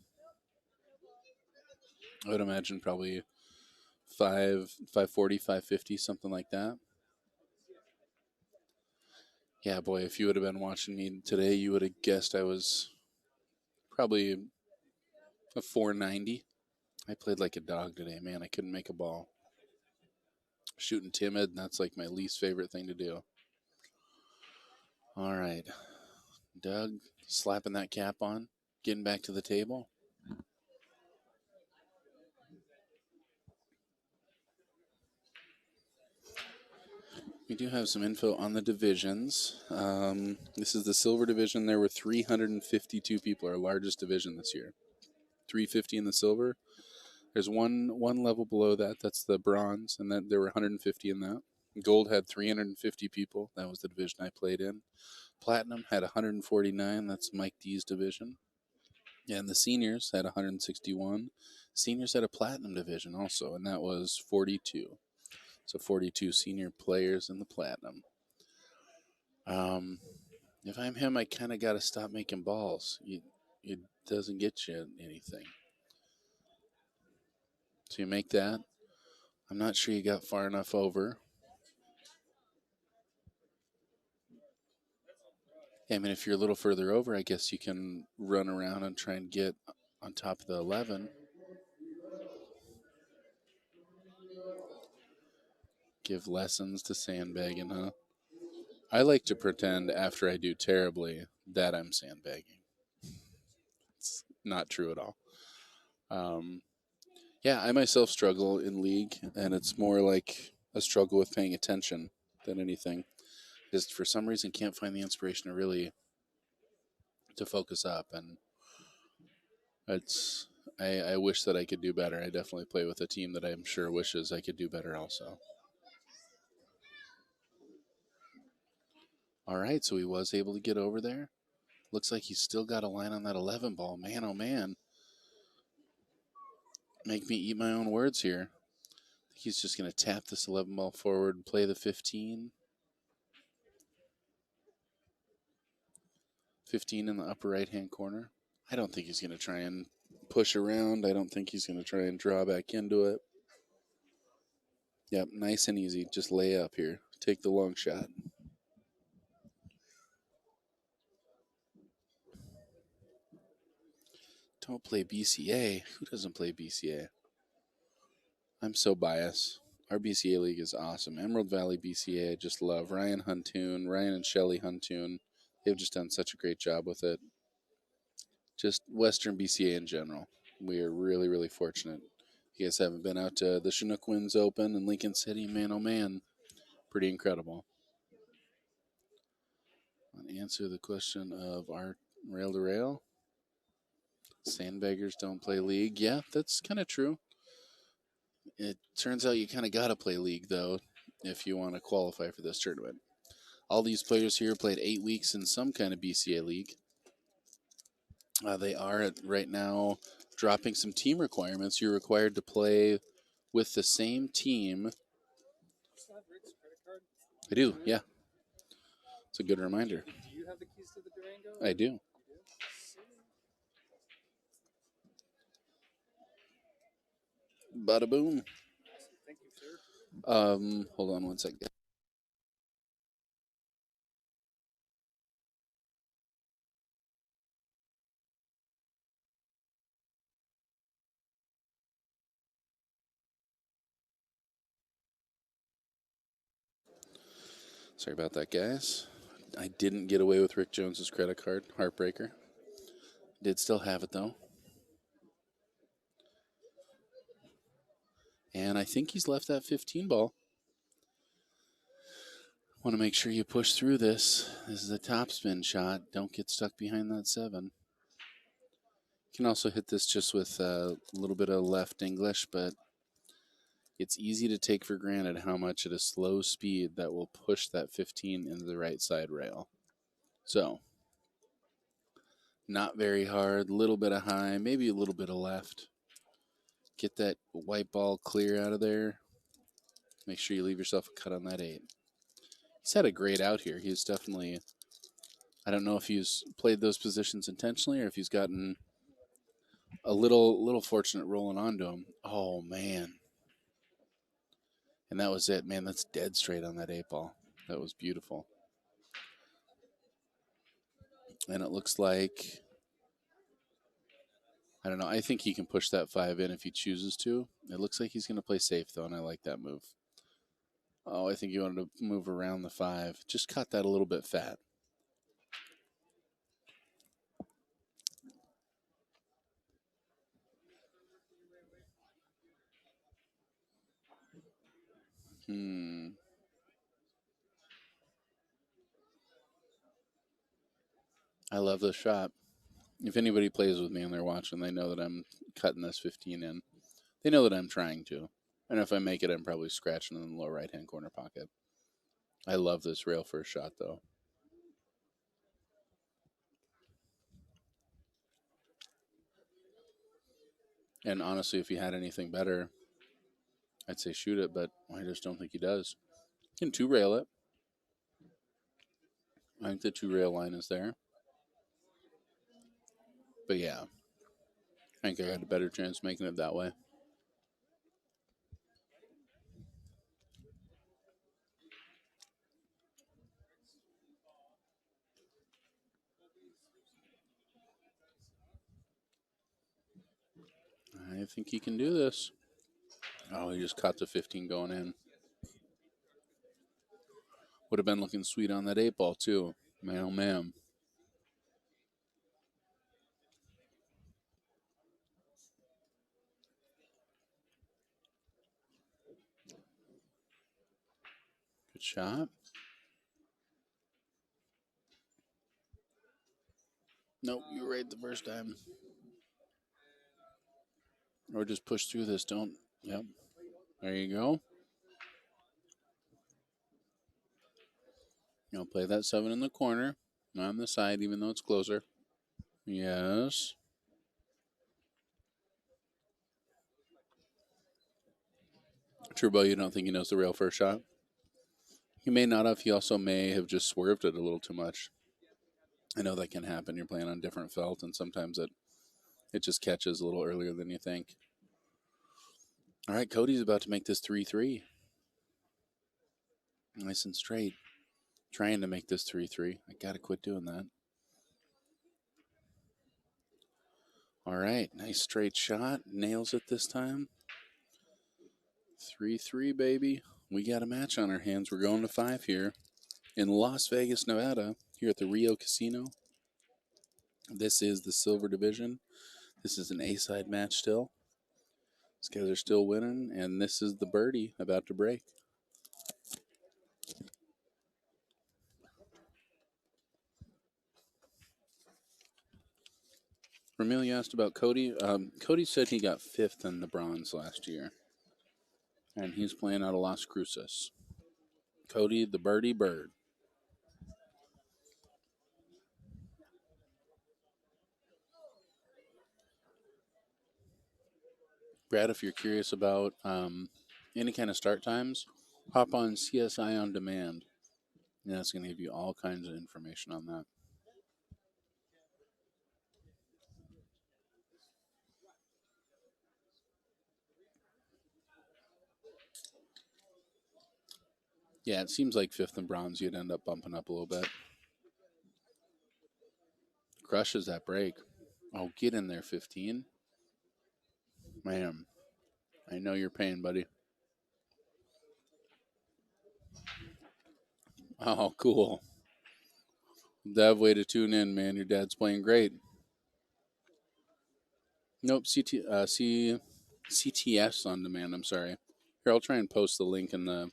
I would imagine probably 540, 550, something like that. Yeah, boy, if you would have been watching me today, you would have guessed I was probably a 490. I played like a dog today, man. I couldn't make a ball. Shooting timid, that's like my least favorite thing to do. All right. Doug slapping that cap on, getting back to the table. We do have some info on the divisions. This is the silver division. There were 352 people, our largest division this year. 350 in the silver. There's one level below that. That's the bronze, and then there were 150 in that. Gold had 350 people. That was the division I played in. Platinum had 149. That's Mike D's division. And the seniors had 161. Seniors had a platinum division also, and that was 42. So 42 senior players in the platinum. If I'm him, I kind of got to stop making balls. It doesn't get you anything. So you make that. I'm not sure you got far enough over. I mean, if you're a little further over, I guess you can run around and try and get on top of the 11. Give lessons to sandbagging, huh? I like to pretend after I do terribly that I'm sandbagging. It's not true at all. Yeah, I myself struggle in league, and it's more like a struggle with paying attention than anything. Just for some reason can't find the inspiration to really to focus up, and it's I wish that I could do better. I definitely play with a team that I'm sure wishes I could do better also. All right, so he was able to get over there. Looks like he's still got a line on that 11 ball. Man, oh man. Make me eat my own words here. He's just going to tap this 11 ball forward and play the 15. 15 in the upper right-hand corner. I don't think he's going to try and push around. I don't think he's going to try and draw back into it. Yep, nice and easy. Just lay up here. Take the long shot. Don't play BCA. Who doesn't play BCA? I'm so biased. Our BCA league is awesome. Emerald Valley BCA, I just love. Ryan and Shelly Huntoon. They've just done such a great job with it. Just Western BCA in general. We are really, really fortunate. If you guys haven't been out to the Chinook Winds Open in Lincoln City, man, oh man, pretty incredible. I'll answer the question of our rail to rail. Sandbaggers don't play league. Yeah, that's kind of true. It turns out you kind of got to play league, though, if you want to qualify for this tournament. All these players here played 8 weeks in some kind of BCA league. They are right now dropping some team requirements. You're required to play with the same team. I do, yeah. It's a good reminder. Do you have the keys to the Durango? I do. Bada boom. Thank you, sir. Hold on one second. Sorry about that, guys. I didn't get away with Rick Jones's credit card. Heartbreaker. Did still have it, though. And I think he's left that 15 ball. Want to make sure you push through this. This is a top spin shot. Don't get stuck behind that 7. You can also hit this just with a little bit of left English, but it's easy to take for granted how much at a slow speed that will push that 15 into the right side rail. So, not very hard, little bit of high, maybe a little bit of left. Get that white ball clear out of there. Make sure you leave yourself a cut on that 8. He's had a great out here. He's definitely, I don't know if he's played those positions intentionally or if he's gotten a little fortunate rolling onto him. Oh, man. And that was it. Man, that's dead straight on that 8 ball. That was beautiful. And it looks like, I don't know, I think he can push that 5 in if he chooses to. It looks like he's going to play safe, though, and I like that move. Oh, I think he wanted to move around the 5. Just caught that a little bit fat. I love this shot. If anybody plays with me and they're watching, they know that I'm cutting this 15 in. They know that I'm trying to. And if I make it, I'm probably scratching in the lower right-hand corner pocket. I love this rail first shot, though. And honestly, if he had anything better, I'd say shoot it, but I just don't think he does. He can 2-rail it. I think the 2-rail line is there. But yeah, I think I got a better chance making it that way. I think he can do this. Oh, he just caught the 15 going in. Would have been looking sweet on that 8 ball, too. Man, oh, man. Good shot. Nope, you were right the first time. Or just push through this. Don't. Yep. There you go. You'll play that 7 in the corner. Not on the side, even though it's closer. Yes. Turbo, you don't think he knows the rail first shot? He may not have. He also may have just swerved it a little too much. I know that can happen. You're playing on different felt, and sometimes it just catches a little earlier than you think. All right, Cody's about to make this 3-3. Nice and straight. Trying to make this 3-3. I got to quit doing that. All right, nice straight shot. Nails it this time. 3-3, baby. We got a match on our hands. We're going to 5 here in Las Vegas, Nevada, here at the Rio Casino. This is the silver division. This is an A-side match still. These guys are still winning, and this is the birdie about to break. Ramil, you asked about Cody. Cody said he got 5th in the bronze last year, and he's playing out of Las Cruces. Cody, the birdie Byrd. Brad, if you're curious about any kind of start times, hop on CSI On Demand. And that's going to give you all kinds of information on that. Yeah, it seems like 5th and bronze, you'd end up bumping up a little bit. Crushes that break. Oh, get in there, 15. Man, I know your pain, buddy. Oh, cool. Dev, way to tune in, man. Your dad's playing great. Nope, CTS On Demand, I'm sorry. Here, I'll try and post the link in the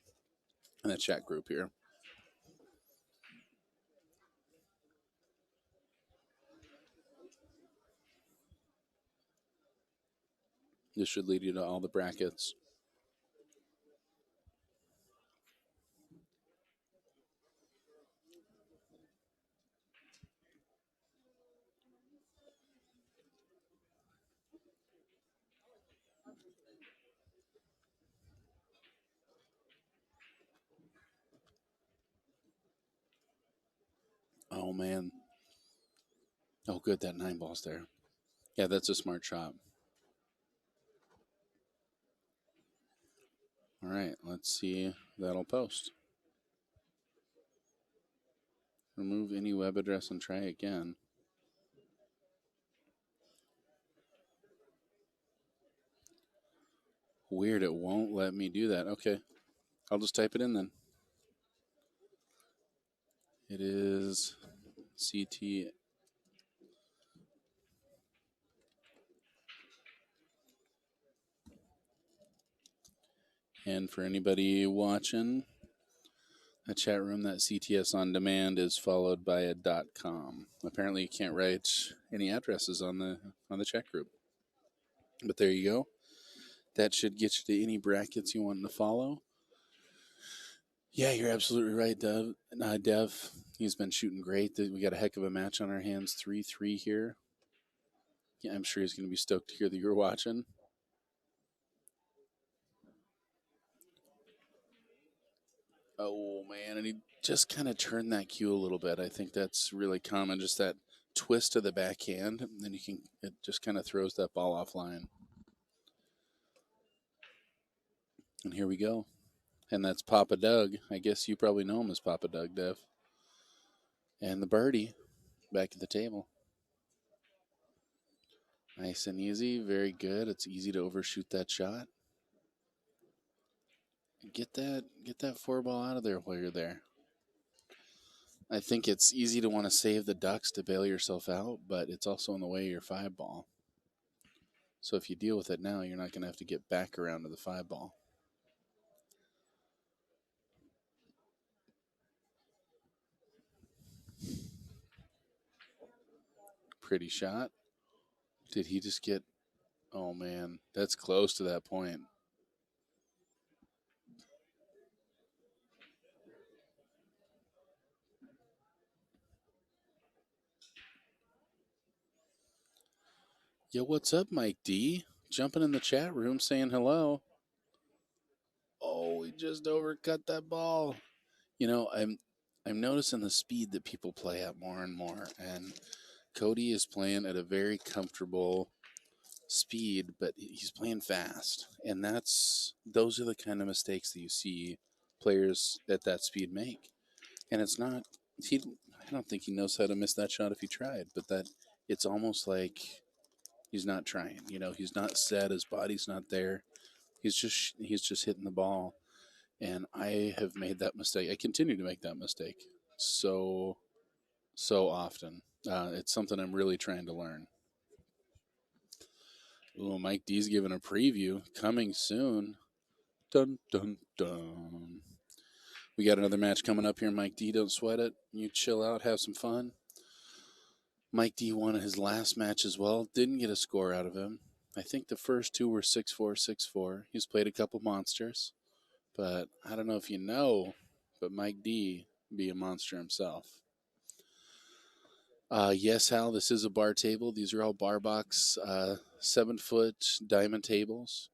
chat group here. This should lead you to all the brackets. Oh, man. Oh, good. That 9 ball's there. Yeah, that's a smart shot. All right, let's see. That'll post. Remove any web address and try again. Weird, it won't let me do that. Okay, I'll just type it in then. It is CT. And for anybody watching a chat room, that CTS on demand is followed by a .com. Apparently, you can't write any addresses on the chat group. But there you go. That should get you to any brackets you want to follow. Yeah, you're absolutely right, Dev. He's been shooting great. We got a heck of a match on our hands, 3-3 here. Yeah, I'm sure he's going to be stoked to hear that you're watching. Oh, man, and he just kind of turned that cue a little bit. I think that's really common, just that twist of the backhand, and then it just kind of throws that ball offline. And here we go. And that's Papa Doug. I guess you probably know him as Papa Doug, Dev. And the birdie back at the table. Nice and easy. Very good. It's easy to overshoot that shot. Get that 4 ball out of there while you're there. I think it's easy to want to save the ducks to bail yourself out, but it's also in the way of your 5 ball. So if you deal with it now, you're not going to have to get back around to the 5 ball. Pretty shot. Did he just get... Oh, man. That's close to that point. Yo, what's up, Mike D? Jumping in the chat room saying hello. Oh, he just overcut that ball. You know, I'm noticing the speed that people play at more and more, and Cody is playing at a very comfortable speed, but he's playing fast, and those are the kind of mistakes that you see players at that speed make. And it's not I don't think he knows how to miss that shot if he tried, but that it's almost like he's not trying. You know, he's not set, his body's not there. He's just hitting the ball. And I have made that mistake. I continue to make that mistake so often. It's something I'm really trying to learn. Ooh, Mike D's giving a preview coming soon. Dun dun dun. We got another match coming up here. Mike D, don't sweat it. You chill out, have some fun. Mike D won his last match as well. Didn't get a score out of him. I think the first 2 were 6-4, 6-4. He's played a couple monsters. But I don't know if you know, but Mike D be a monster himself. Yes, Hal, this is a bar table. These are all bar box 7-foot diamond tables.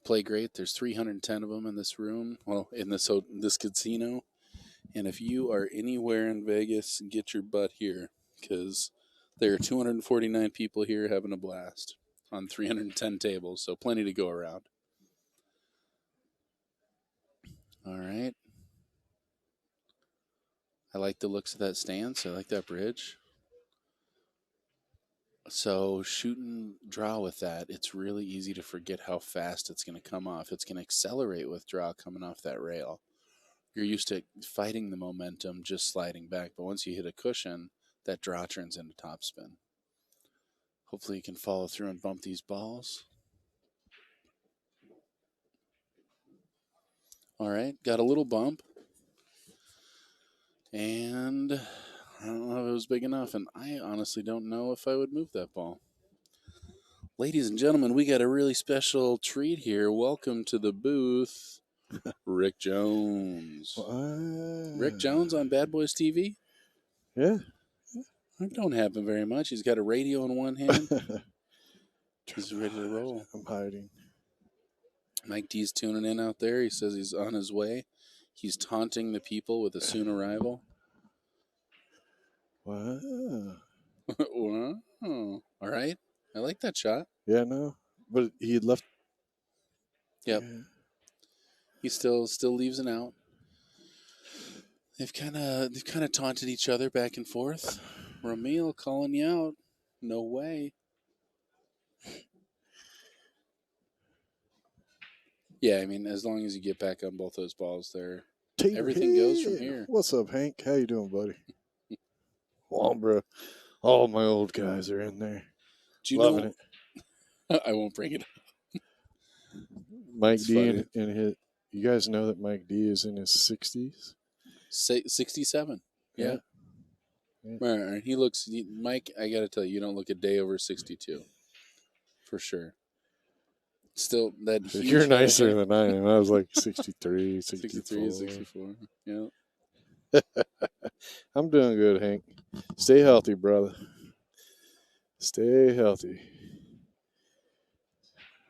Play great. There's 310 of them in this room. Well, in this casino. And if you are anywhere in Vegas, get your butt here, because there are 249 people here having a blast on 310 tables. So plenty to go around. All right. I like the looks of that stance. I like that bridge. So shoot and draw with that, it's really easy to forget how fast it's going to come off. It's going to accelerate with draw coming off that rail. You're used to fighting the momentum, just sliding back. But once you hit a cushion, that draw turns into topspin. Hopefully you can follow through and bump these balls. All right, got a little bump. And I don't know if it was big enough, and I honestly don't know if I would move that ball. Ladies and gentlemen, we got a really special treat here. Welcome to the booth, Rick Jones. Rick Jones on Bad Boys TV? Yeah. That don't happen very much. He's got a radio in one hand. He's ready to roll. I'm hiding. Mike D's tuning in out there. He says he's on his way. He's taunting the people with a soon arrival. Wow. Wow. All right. I like that shot. Yeah, no. But he had left. Yep. Yeah. He still leaves an out. They've kind of taunted each other back and forth. Ramil calling you out. No way. Yeah, I mean, as long as you get back on both those balls there, everything goes from here. What's up, Hank? How you doing, buddy? Well, bro, all my old guys are in there. Do you Loving know, it. I won't bring it up. Mike It's D funny. in his. You guys know that Mike D is in his 60s? 67. Yeah. Yeah. Right. He looks, Mike, I got to tell you, you don't look a day over 62. For sure. Still, that huge You're nicer head. than I am. I was like 63, 64. 63, 64. Yeah. I'm doing good, Hank. Stay healthy, brother. Stay healthy.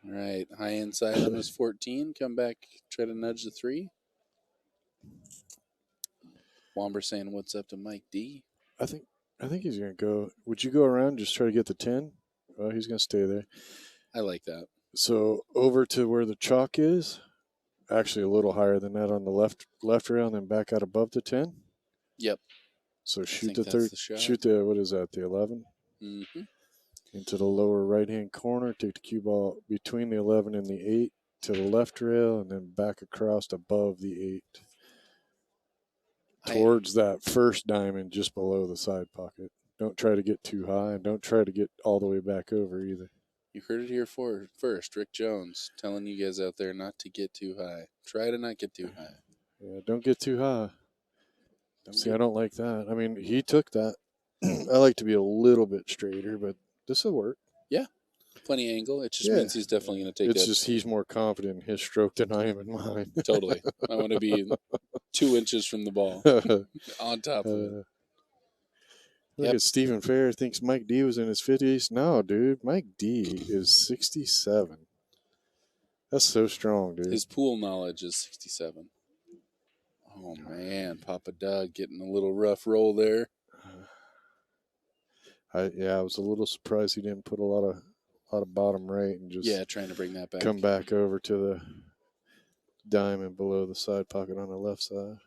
All right. High inside on his 14. Come back, try to nudge the 3. Womber saying what's up to Mike D. I think he's gonna go. Would you go around and just try to get the 10? Well, he's gonna stay there. I like that. So over to where the chalk is, actually a little higher than that on the left rail, and then back out above the 10. Yep. So shoot think the that's third. the shot. Shoot the what is that? The 11 Mm-hmm. into the lower right hand corner. Take the cue ball between the 11 and the 8 to the left rail, and then back across above the 8. Towards that first diamond just below the side pocket. Don't try to get too high, and don't try to get all the way back over either. You heard it here first. Rick Jones telling you guys out there not to get too high. Try to not get too high. Yeah, don't get too high. I don't like that. I mean, he took that. I like to be a little bit straighter, but this will work. Yeah. Plenty of angle. It just means he's definitely going to take It's that. just he's more confident in his stroke than I am in mine. Totally. I want to be 2 inches from the ball on top of it. Look at Stephen Fair thinks Mike D was in his 50s. No, dude. Mike D is 67. That's so strong, dude. His pool knowledge is 67. Oh, man. Papa Doug getting a little rough roll there. I was a little surprised he didn't put a lot of bottom right and just trying to bring that back. come back over to the diamond below the side pocket on the left side.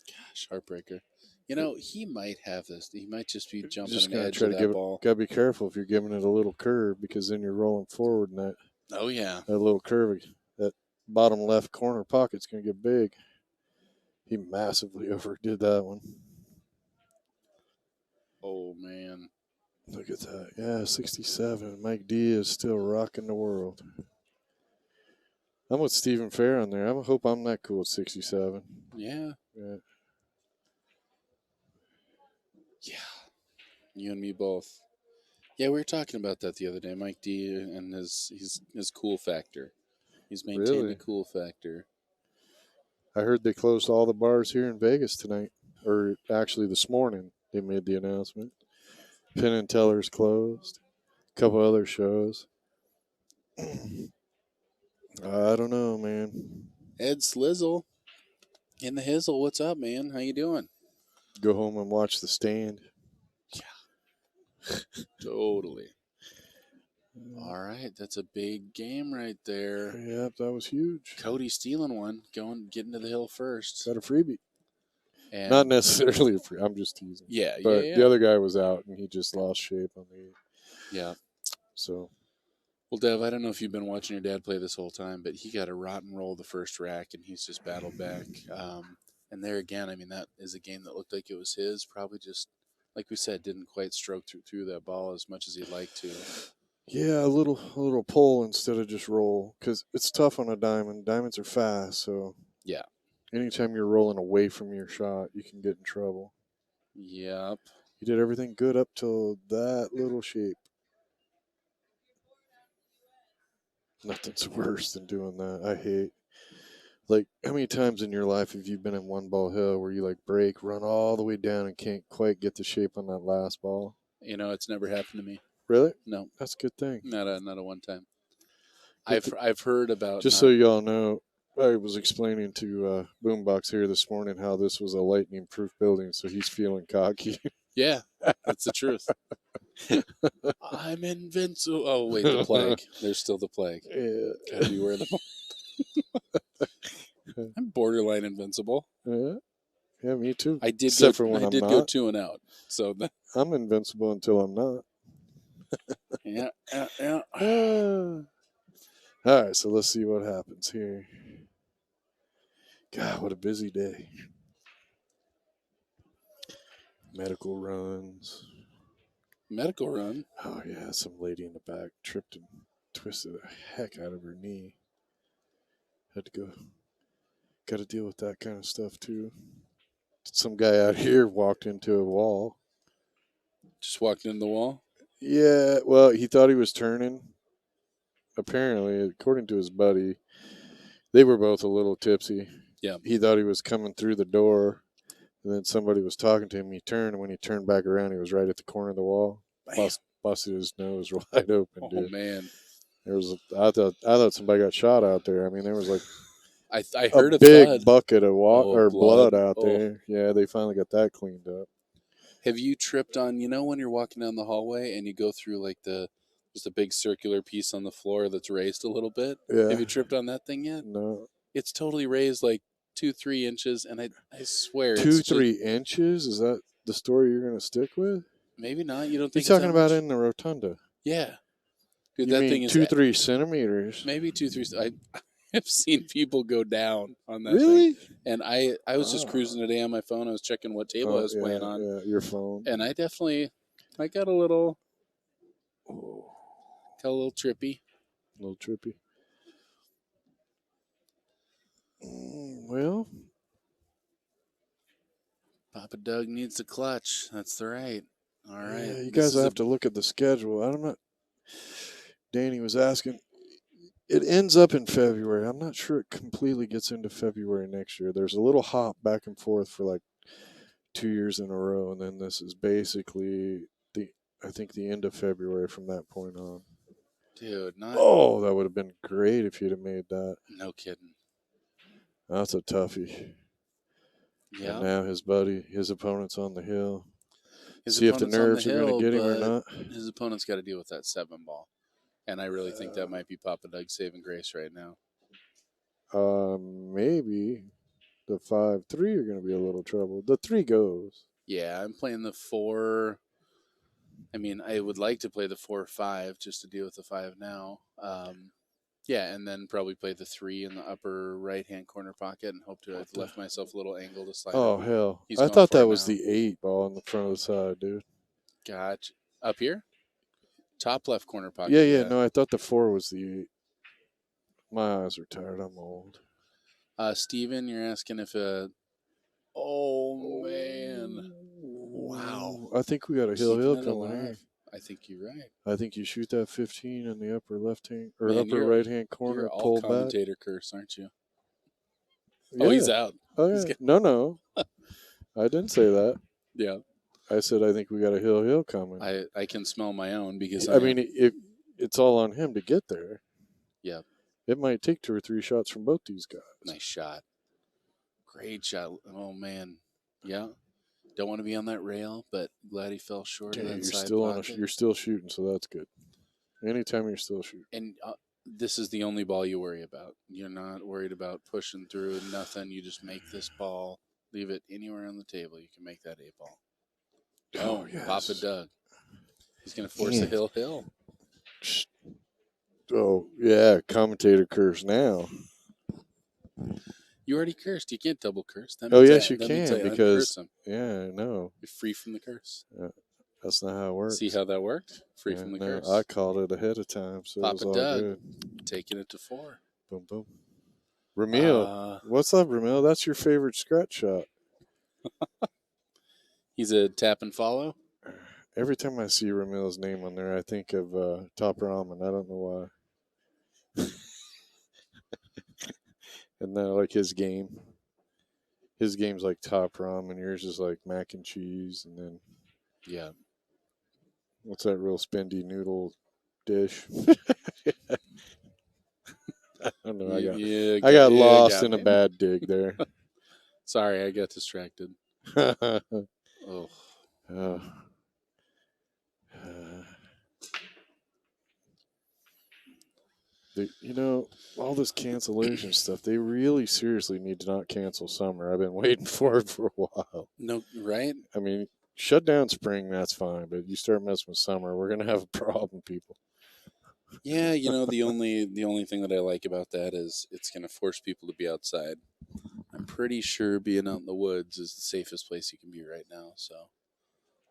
Gosh, heartbreaker. You know, he might have this. He might just be jumping Just an gonna edge try of to that give ball. it. Gotta be careful if you're giving it a little curve, because then you're rolling forward, and Oh, yeah. that little curve, that bottom left corner pocket's gonna get big. He massively overdid that one. Oh, man. Look at that. Yeah, 67. Mike D is still rocking the world. I'm with Stephen Fair on there. I hope I'm that cool at 67. Yeah. Yeah. Yeah. You and me both. Yeah, we were talking about that the other day. Mike D and his cool factor. He's maintained Really? a cool factor. I heard they closed all the bars here in Vegas tonight, or actually this morning they made the announcement. Penn and Teller's closed. A couple other shows. I don't know, man. Ed Slizzle in the Hizzle. What's up, man? How you doing? Go home and watch The Stand. Totally. All right, that's a big game right there. Yep, that was huge. Cody stealing one, getting to the hill first. Got a freebie. And Not necessarily a free. I'm just teasing. Yeah, But yeah. the other guy was out, and he just lost shape on the 8. Yeah. So. Well, Dev, I don't know if you've been watching your dad play this whole time, but he got a rotten roll the first rack, and he's just battled back. And there again, I mean, that is a game that looked like it was his. Probably just, like we said, didn't quite stroke through that ball as much as he'd like to. Yeah, a little pull instead of just roll, because it's tough on a diamond. Diamonds are fast, so yeah. Anytime you're rolling away from your shot, you can get in trouble. Yep. You did everything good up till that little shape. Nothing's worse than doing that. I hate. Like, how many times in your life have you been in one ball hill where you like break, run all the way down, and can't quite get the shape on that last ball? It's never happened to me. Really? No, That's a good thing. not a one time. Good I've heard about Just so y'all know, I was explaining to Boombox here this morning how this was a lightning-proof building, so he's feeling cocky. Yeah, that's the truth. I'm invincible. Oh wait, the plague. There's still the plague. Yeah. Gotta be wearing the. I'm borderline invincible. Yeah, me too. I did Except go, for when I I'm did not. go 2 and out. So I'm invincible until I'm not. yeah. All right, so let's see what happens here. God, what a busy day. Medical runs. Medical run. Oh, yeah, some lady in the back tripped and twisted the heck out of her knee. Had to go. Got to deal with that kind of stuff, too. Some guy out here walked into a wall. Just walked in the wall. Yeah, well, he thought he was turning. Apparently, according to his buddy, they were both a little tipsy. Yeah. He thought he was coming through the door, and then somebody was talking to him. He turned, and when he turned back around, he was right at the corner of the wall. Busted his nose wide open, Oh dude. man. I thought somebody got shot out there. I mean, there was like I heard a a big thud. bucket of water blood. blood out there. Yeah, they finally got that cleaned up. Have you tripped on, when you're walking down the hallway and you go through like just a big circular piece on the floor that's raised a little bit? Yeah. Have you tripped on that thing yet? No. It's totally raised like 2-3 inches, and I swear 2-3 inches? Is that the story you're going to stick with? Maybe not. You don't You're think talking it's about that in the rotunda? Yeah, dude, You that mean thing is 2-3 centimeters? maybe 2-3. I've seen people go down on that Really? thing, and I was just cruising today on my phone. I was checking what table I was playing on. Yeah, your phone. And I got a little trippy. A little trippy. Well, Papa Doug needs the clutch. That's the right. All right. yeah, you guys have to look at the schedule. I'm not. Danny was asking. It ends up in February. I'm not sure it completely gets into February next year. There's a little hop back and forth for like 2 years in a row, and then this is basically I think the end of February from that point on. Dude, Oh, that would have been great if you'd have made that. No kidding. That's a toughie. Yeah. And now his opponent's on the hill. His See if the opponent's on nerves are going to get him or not. His opponent's got to deal with that 7 ball. And I really think that might be Papa Doug's saving grace right now. Maybe the 5-3 are going to be a little trouble. The 3 goes. Yeah, I'm playing the 4. I mean, I would like to play the 4-5 just to deal with the 5 now. Yeah, and then probably play the 3 in the upper right-hand corner pocket and hope to have left myself a little angle to slide. Oh, over. hell. He's I going thought for that it was now. the 8 ball on the front of the side, dude. Gotcha. Up here? Top left corner pocket. Yeah. No, I thought the 4 was the 8. My eyes are tired. I'm old. Steven, you're asking if oh, man. Wow. I think we got a hill coming here. I think you're right. I think you shoot that 15 in the upper left-hand or Man, upper right-hand corner, You're all pull back. commentator curse, aren't you? Yeah. Oh, he's out. Oh, yeah. No. I didn't say that. Yeah. I said I think we got a hill coming. I can smell my own because I mean, it's all on him to get there. Yeah. It might take 2 or 3 shots from both these guys. Nice shot. Great shot. Oh, man. Yeah. Don't want to be on that rail, but glad he fell short of that side pocket. You're still shooting, so that's good. Anytime you're still shooting. And this is the only ball you worry about. You're not worried about pushing through nothing. You just make this ball, leave it anywhere on the table. You can make that 8 ball. Oh, yes. Papa Doug. He's going to force a hill. Oh, yeah, commentator curse now. You already cursed. You can't double curse. Yes, you can because, I know. You're free from the curse. That's not how it works. See how that worked? Free from the curse. I called it ahead of time, so Papa it was all Doug good. Taking it to 4. Boom, boom. Ramil, what's up, Ramil? That's your favorite scratch shot. He's a tap and follow? Every time I see Ramil's name on there, I think of Top Ramen. I don't know why. And then like his game. His game's like top ramen. Yours is like mac and cheese, and then Yeah. what's that real spendy noodle dish? I don't know. I got lost in a me. bad dig there. Sorry, I got distracted. Oh. Oh. You know, all this cancellation stuff, they really seriously need to not cancel summer. I've been waiting for it for a while. No, right? I mean, shut down spring, that's fine, but you start messing with summer, we're going to have a problem, people. Yeah, you know, the only thing that I like about that is it's going to force people to be outside. I'm pretty sure being out in the woods is the safest place you can be right now. So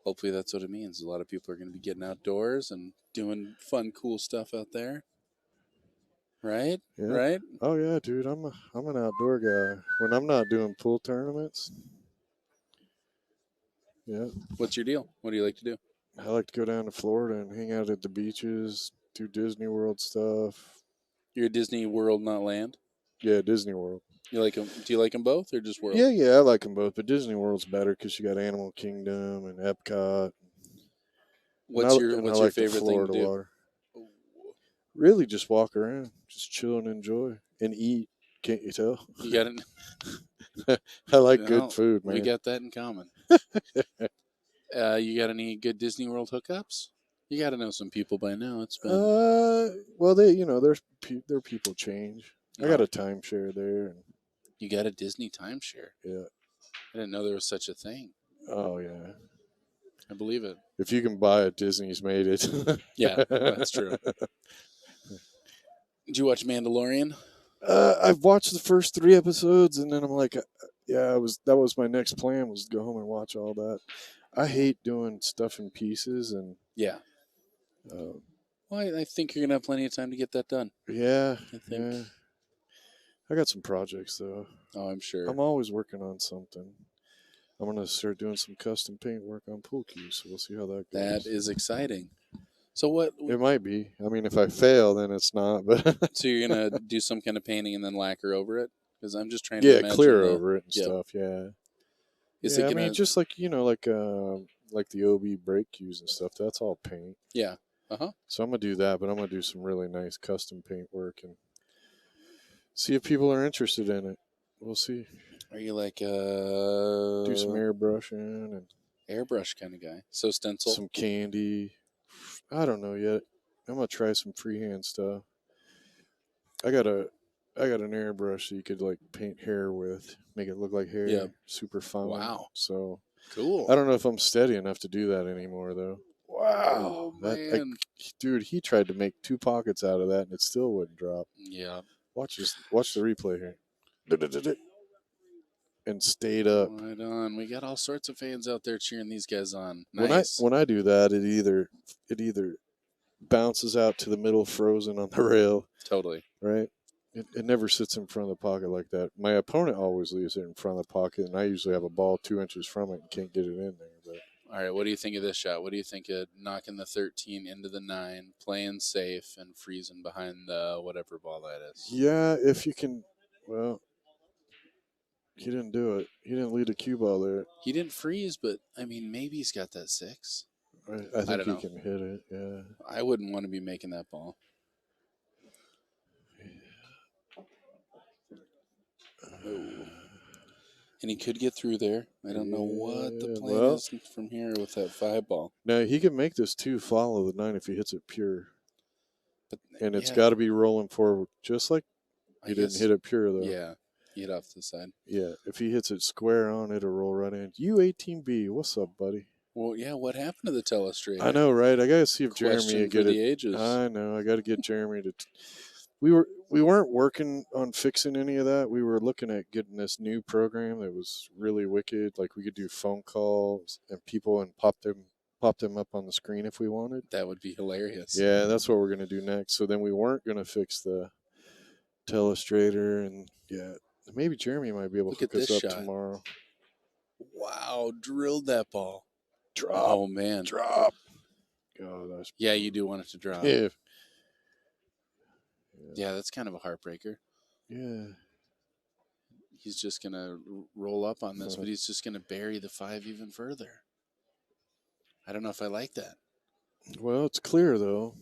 hopefully that's what it means. A lot of people are going to be getting outdoors and doing fun, cool stuff out there. Right? Yeah. Right? Oh yeah, dude, I'm an outdoor guy. When I'm not doing pool tournaments, yeah, What's your deal? What do you like to do? I like to go down to Florida and hang out at the beaches, do Disney World stuff. You're a Disney World, not Land. Yeah, Disney World. You like them? Do you like them both or just World? Yeah, I like them both, but Disney World's better because you got Animal Kingdom and Epcot. What's I your like favorite the Florida thing to do? water. Really, just walk around, just chill and enjoy, and eat. Can't you tell? You got it. I like Well, good food, man. We got that in common. You got any good Disney World hookups? You got to know some people by now. It's been well, their people change. I got a timeshare there, and you got a Disney timeshare. yeah. I didn't know there was such a thing. Oh yeah. I believe it. If you can buy it, Disney's made it. Yeah, that's true. Did you watch Mandalorian? I've watched the first 3 episodes, and then I'm like, yeah, that was my next plan, was to go home and watch all that. I hate doing stuff in pieces, and Yeah. Well, I think you're gonna have plenty of time to get that done. yeah, I think. yeah. I got some projects though. Oh, I'm sure. I'm always working on something. I'm gonna start doing some custom paint work on pool cues, so we'll see how that goes. That is exciting. So what? It might be. I mean, if I fail, then it's not. But So you're gonna do some kind of painting and then lacquer over it? Because I'm just trying to yeah, imagine clear over it and yeah. stuff. Yeah. Is Yeah, it I gonna? mean, just like like the OB brake cues and stuff. That's all paint. Yeah. Uh-huh. So I'm gonna do that, but I'm gonna do some really nice custom paint work and see if people are interested in it. We'll see. Are you like Do some airbrushing and airbrush kind of guy? So stencil. some candy. I don't know yet. I'm gonna try some freehand stuff. I got an airbrush that you could like paint hair with, make it look like hair. Yeah. Super fun. Wow. So Cool. I don't know if I'm steady enough to do that anymore though. Wow. Oh, man. Dude, he tried to make 2 pockets out of that and it still wouldn't drop. Yeah. Watch the replay here. And stayed up. Right on. We got all sorts of fans out there cheering these guys on. Nice. When I do that, it either bounces out to the middle frozen on the rail. Totally. Right? It never sits in front of the pocket like that. My opponent always leaves it in front of the pocket, and I usually have a ball 2 inches from it and can't get it in there. But All right. What do you think of this shot? What do you think of knocking the 13 into the 9, playing safe, and freezing behind the whatever ball that is? yeah, if you can, well, he didn't do it. He didn't lead a cue ball there. He didn't freeze, but I mean, maybe he's got that 6. I think don't know. he can hit it. Yeah. I wouldn't want to be making that ball. Oh. And he could get through there. I don't know what the plan is from here with that 5 ball. Now he can make this 2 follow the 9 if he hits it pure. But It's got to be rolling forward, just like he didn't hit it pure though. Yeah, he hit off to the side. Yeah, if he hits it square on, it'll roll right in. U18B, what's up, buddy? Well, yeah. What happened to the telestrator? I know, right? I gotta see if Jeremy Question will for get the it. ages. I know. I got to get Jeremy to. We weren't working on fixing any of that. We were looking at getting this new program that was really wicked. Like we could do phone calls and people and pop them up on the screen if we wanted. That would be hilarious. Yeah, that's what we're gonna do next. So then we weren't gonna fix the telestrator, and yeah, maybe Jeremy might be able to hook us up tomorrow. Wow, drilled that ball. Drop. Oh man, Drop. Oh, that's yeah. You do want it to drop. yeah. Yeah, that's kind of a heartbreaker. Yeah. he's just going to roll up on this, but he's just going to bury the 5 even further. I don't know if I like that. Well, it's clear though,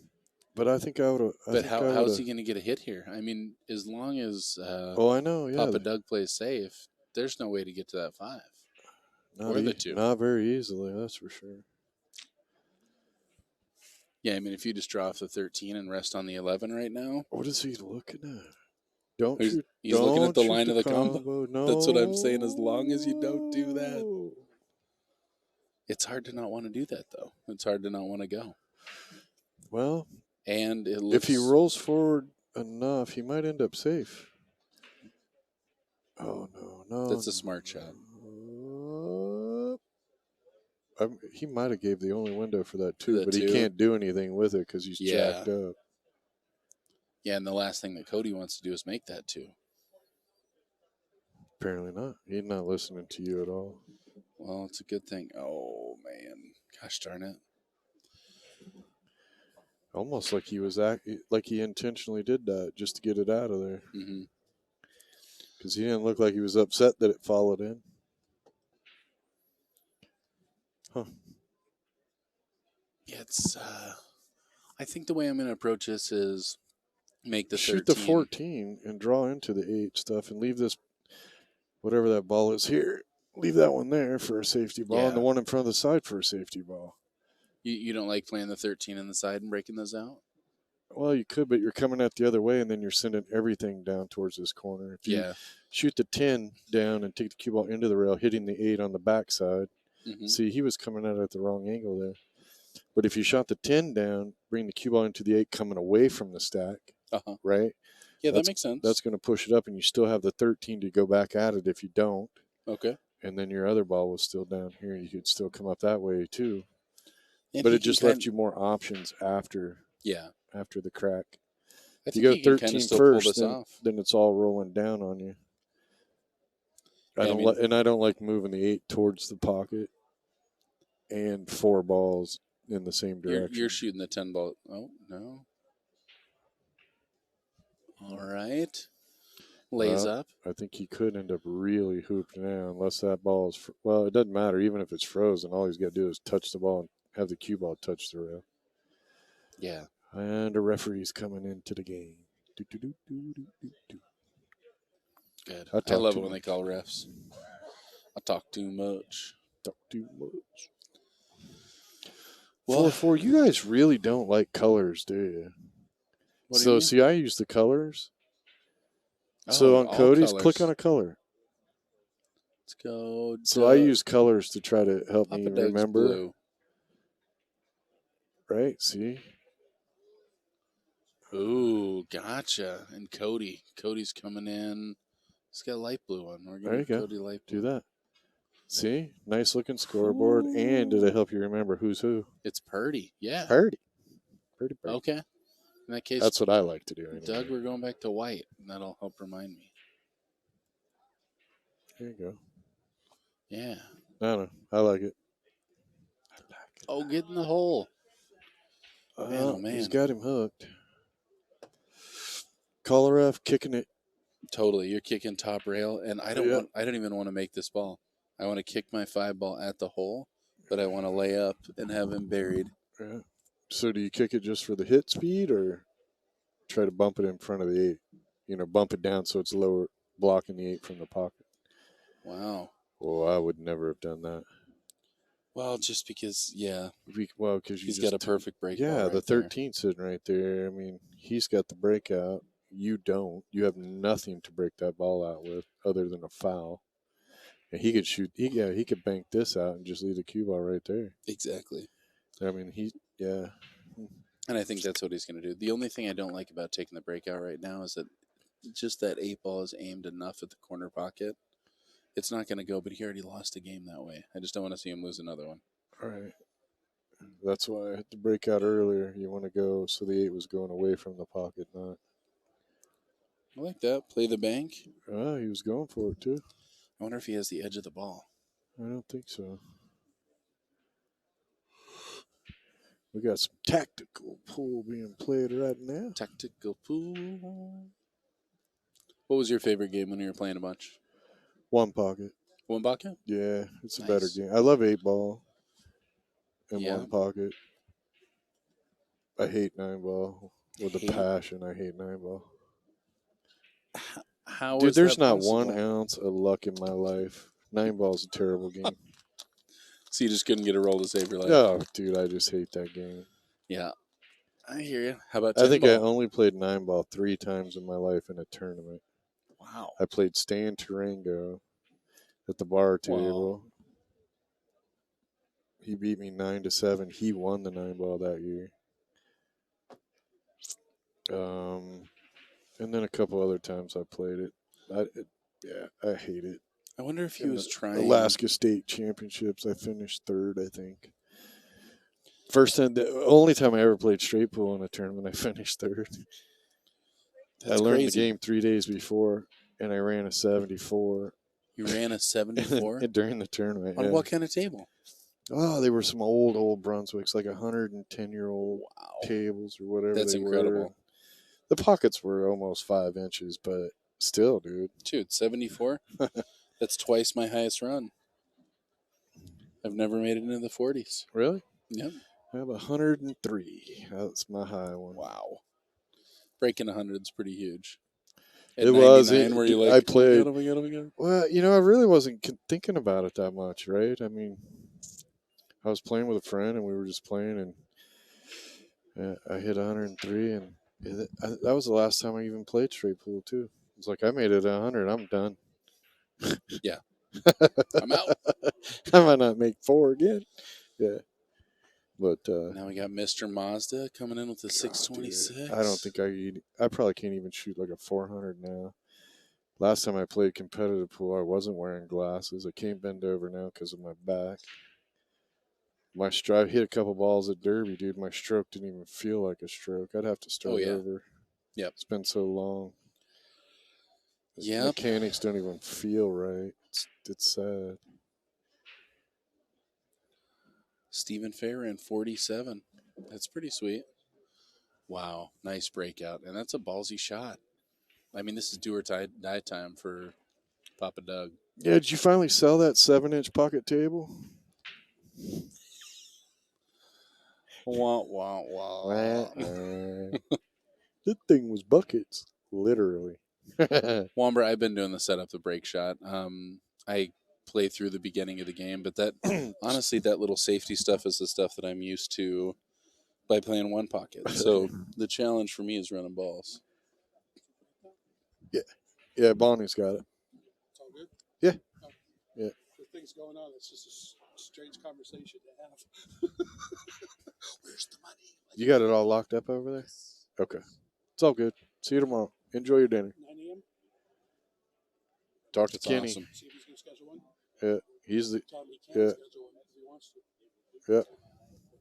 but I think I would have. But how's he going to get a hit here? I mean, as long as Oh, I know. Yeah, Papa Doug plays safe, there's no way to get to that 5 or the 2. Not very easily. That's for sure. Yeah, I mean, if you just draw off the 13 and rest on the 11 right now. What is he looking at? Don't he's shoot. He's looking at the shoot line of the combo. No. That's what I'm saying. As long as you don't do that. It's hard to not want to do that, though. It's hard to not want to go. Well, and it looks, if he rolls forward enough, he might end up safe. Oh, no. That's a smart shot. He might have gave the only window for that, too, but he can't do anything with it because he's jacked up. Yeah, and the last thing that Cody wants to do is make that 2. Apparently not. He's not listening to you at all. Well, it's a good thing. Oh, man. Gosh darn it. Almost like he was like he intentionally did that just to get it out of there. Because he didn't look like he was upset that it followed in. Huh. Yeah, it's. I think the way I'm going to approach this is make the 13. Shoot the 14 and draw into the 8 stuff and leave this, whatever that ball is here, leave that one there for a safety ball and the one in front of the side for a safety ball. You don't like playing the 13 in the side and breaking those out? Well, you could, but you're coming out the other way, and then you're sending everything down towards this corner. If you shoot the 10 down and take the cue ball into the rail, hitting the 8 on the backside, see, he was coming out at the wrong angle there. But if you shot the 10 down, bring the cue ball into the 8 coming away from the stack, right? Yeah, that makes sense. That's going to push it up, and you still have the 13 to go back at it if you don't. Okay. And then your other ball was still down here. You could still come up that way, too. And but it just left you more options after the crack. If you go 13 first, then it's all rolling down on you. I don't like moving the 8 towards the pocket and 4 balls in the same direction. You're shooting the 10 ball. Oh, no. All right. Lays up. I think he could end up really hooped now unless that ball is – well, it doesn't matter. Even if it's frozen, all he's got to do is touch the ball and have the cue ball touch the rail. Yeah. And a referee's coming into the game. Good. I love it when they call refs. I talk too much. Well, 4-4, you guys really don't like colors, do you? See, I use the colors. So on Cody's, click on a color. Let's go. So I use colors to try to help me remember. Blue. Right, see? Ooh, gotcha. And Cody's coming in. He's got a light blue on. We're there you go. Cody light blue. Do that. See? Nice looking scoreboard. Ooh. And it'll help you remember who's who. It's Purdy. Yeah. Purdy. Okay. In that case, that's what I like to do. Anyway. Doug, we're going back to white, and that'll help remind me. There you go. Yeah. No, I like it. Oh, get in the hole. Man. He's got him hooked. Caller F kicking it. Totally. You're kicking top rail, and I don't even want to make this ball. I want to kick my 5 ball at the hole, but I want to lay up and have him buried. Yeah. So do you kick it just for the hit speed or try to bump it in front of the 8? Bump it down so it's lower, blocking the 8 from the pocket. Wow. Well, I would never have done that. Well, just because, because he's got a perfect break. Yeah, the 13 sitting right there. I mean, he's got the breakout. You don't. You have nothing to break that ball out with other than a foul. And he could shoot. He could bank this out and just leave the cue ball right there. Exactly. I mean, And I think that's what he's going to do. The only thing I don't like about taking the breakout right now is that just that 8 ball is aimed enough at the corner pocket. It's not going to go, but he already lost a game that way. I just don't want to see him lose another one. All right. That's why I had to break out earlier. You want to go so the 8 was going away from the pocket, not. I like that. Play the bank. Oh, he was going for it, too. I wonder if he has the edge of the ball. I don't think so. We got some tactical pool being played right now. Tactical pool. What was your favorite game when you were playing a bunch? One pocket. One pocket? Yeah, it's a Nice. better game. I love 8-ball and Yeah. one pocket. I hate 9-ball with a Hate? passion. I hate 9-ball. How Dude, is there's that not possible? 1 ounce of luck in my life. 9-ball's a terrible game. So you just couldn't get a roll to save your life? Oh, dude, I just hate that game. Yeah. I hear you. How about 10 I think I ball? only played 9-ball 3 times in my life in a tournament. Wow. I played Stan Tarango at the bar table. Wow. He beat me 9-7. He won the 9-ball that year. And then a couple other times I played it. I hate it. I wonder if he In was the trying. Alaska State Championships, I finished 3rd, I think. The only time I ever played straight pool in a tournament, I finished 3rd. That's I learned crazy. the game 3 days before, and I ran a 74. You ran a 74? During the tournament. On what kind of table? Oh, they were some old Brunswicks, like 110-year-old tables or whatever. That's they incredible. were. The pockets were almost 5 inches, but still, dude. Dude, 74? That's twice my highest run. I've never made it into the 40s. Really? Yep. I have 103. That's my high one. Wow. Breaking 100 is pretty huge. It was. Where you like, I played. Oh my God. Well, I really wasn't thinking about it that much, right? I mean, I was playing with a friend, and we were just playing, and I hit 103, and that was the last time I even played straight pool, too. It's like, I made it 100. I'm done. Yeah. I'm out. I might not make 4 again. Yeah. But now we got Mr. Mazda coming in with the 626. Dude, I don't think I probably can't even shoot like a 400 now. Last time I played competitive pool, I wasn't wearing glasses. I can't bend over now because of my back. My stroke, hit a couple balls at Derby, dude. My stroke didn't even feel like a stroke. I'd have to start over. Yep. It's been so long. Yeah. Mechanics don't even feel right. It's sad. Stephen Fair ran 47. That's pretty sweet. Wow. Nice breakout. And that's a ballsy shot. I mean, this is do or die time for Papa Doug. Yeah, did you finally sell that 7-inch pocket table? Wah, wah, wah. That thing was buckets, literally. Womber, I've been doing the setup, the break shot. I play through the beginning of the game, but that honestly, that little safety stuff is the stuff that I'm used to by playing one pocket. So the challenge for me is running balls. Yeah, Bonnie's got it. It's all good? Yeah. Oh. Yeah. The thing's going on. It's just a strange conversation to have. Where's the money? You got it all locked up over there? Okay. It's all good. See you tomorrow. Enjoy your dinner. 9 a.m.? Talk to That's Kenny. awesome. See if he's going to schedule one? Yeah. He's the. Tell him he can Yeah. schedule one if he wants to. Yeah.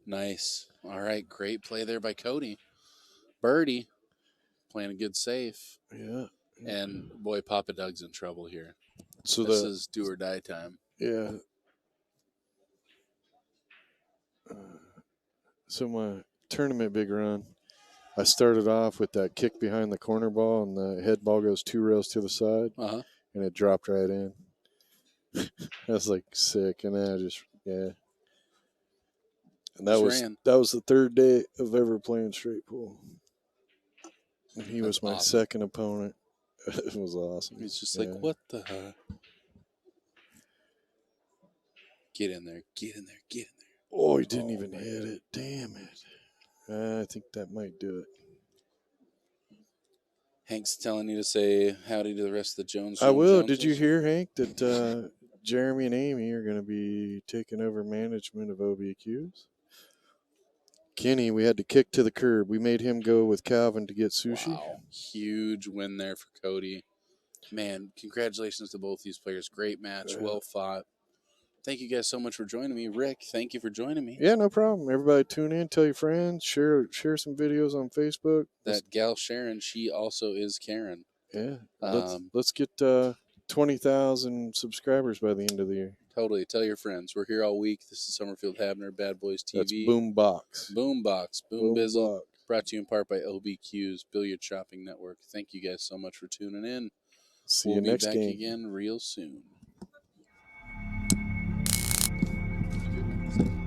Nice. All right. Great play there by Cody. Birdie playing a good safe. Yeah. And boy, Papa Doug's in trouble here. So This is do or die time. Yeah. So my tournament big run, I started off with that kick behind the corner ball, and the head ball goes 2 rails to the side, and it dropped right in. That's like sick, and then I just and that was the 3rd day of ever playing straight pool. And he was my second opponent. It was awesome. He's just like, what the heck? Get in there. Get in there. Get in there. Oh, he didn't even hit it. Damn it. I think that might do it. Hank's telling you to say howdy to the rest of the Jones. I will. Did you hear, Hank, that Jeremy and Amy are going to be taking over management of OBQs? Kenny, we had to kick to the curb. We made him go with Calvin to get sushi. Wow. Huge win there for Cody. Man, congratulations to both these players. Great match. Well fought. Thank you guys so much for joining me. Rick, thank you for joining me. Yeah, no problem. Everybody tune in, tell your friends, share some videos on Facebook. That gal Sharon, she also is Karen. Yeah. Let's get 20,000 subscribers by the end of the year. Totally. Tell your friends. We're here all week. This is Summerfield Habner, Bad Boys TV. That's Boombox. Boombox. Boom Bizzle. Brought to you in part by OBQ's Billiard Shopping Network. Thank you guys so much for tuning in. See you next game. We'll be back again real soon. Thompson.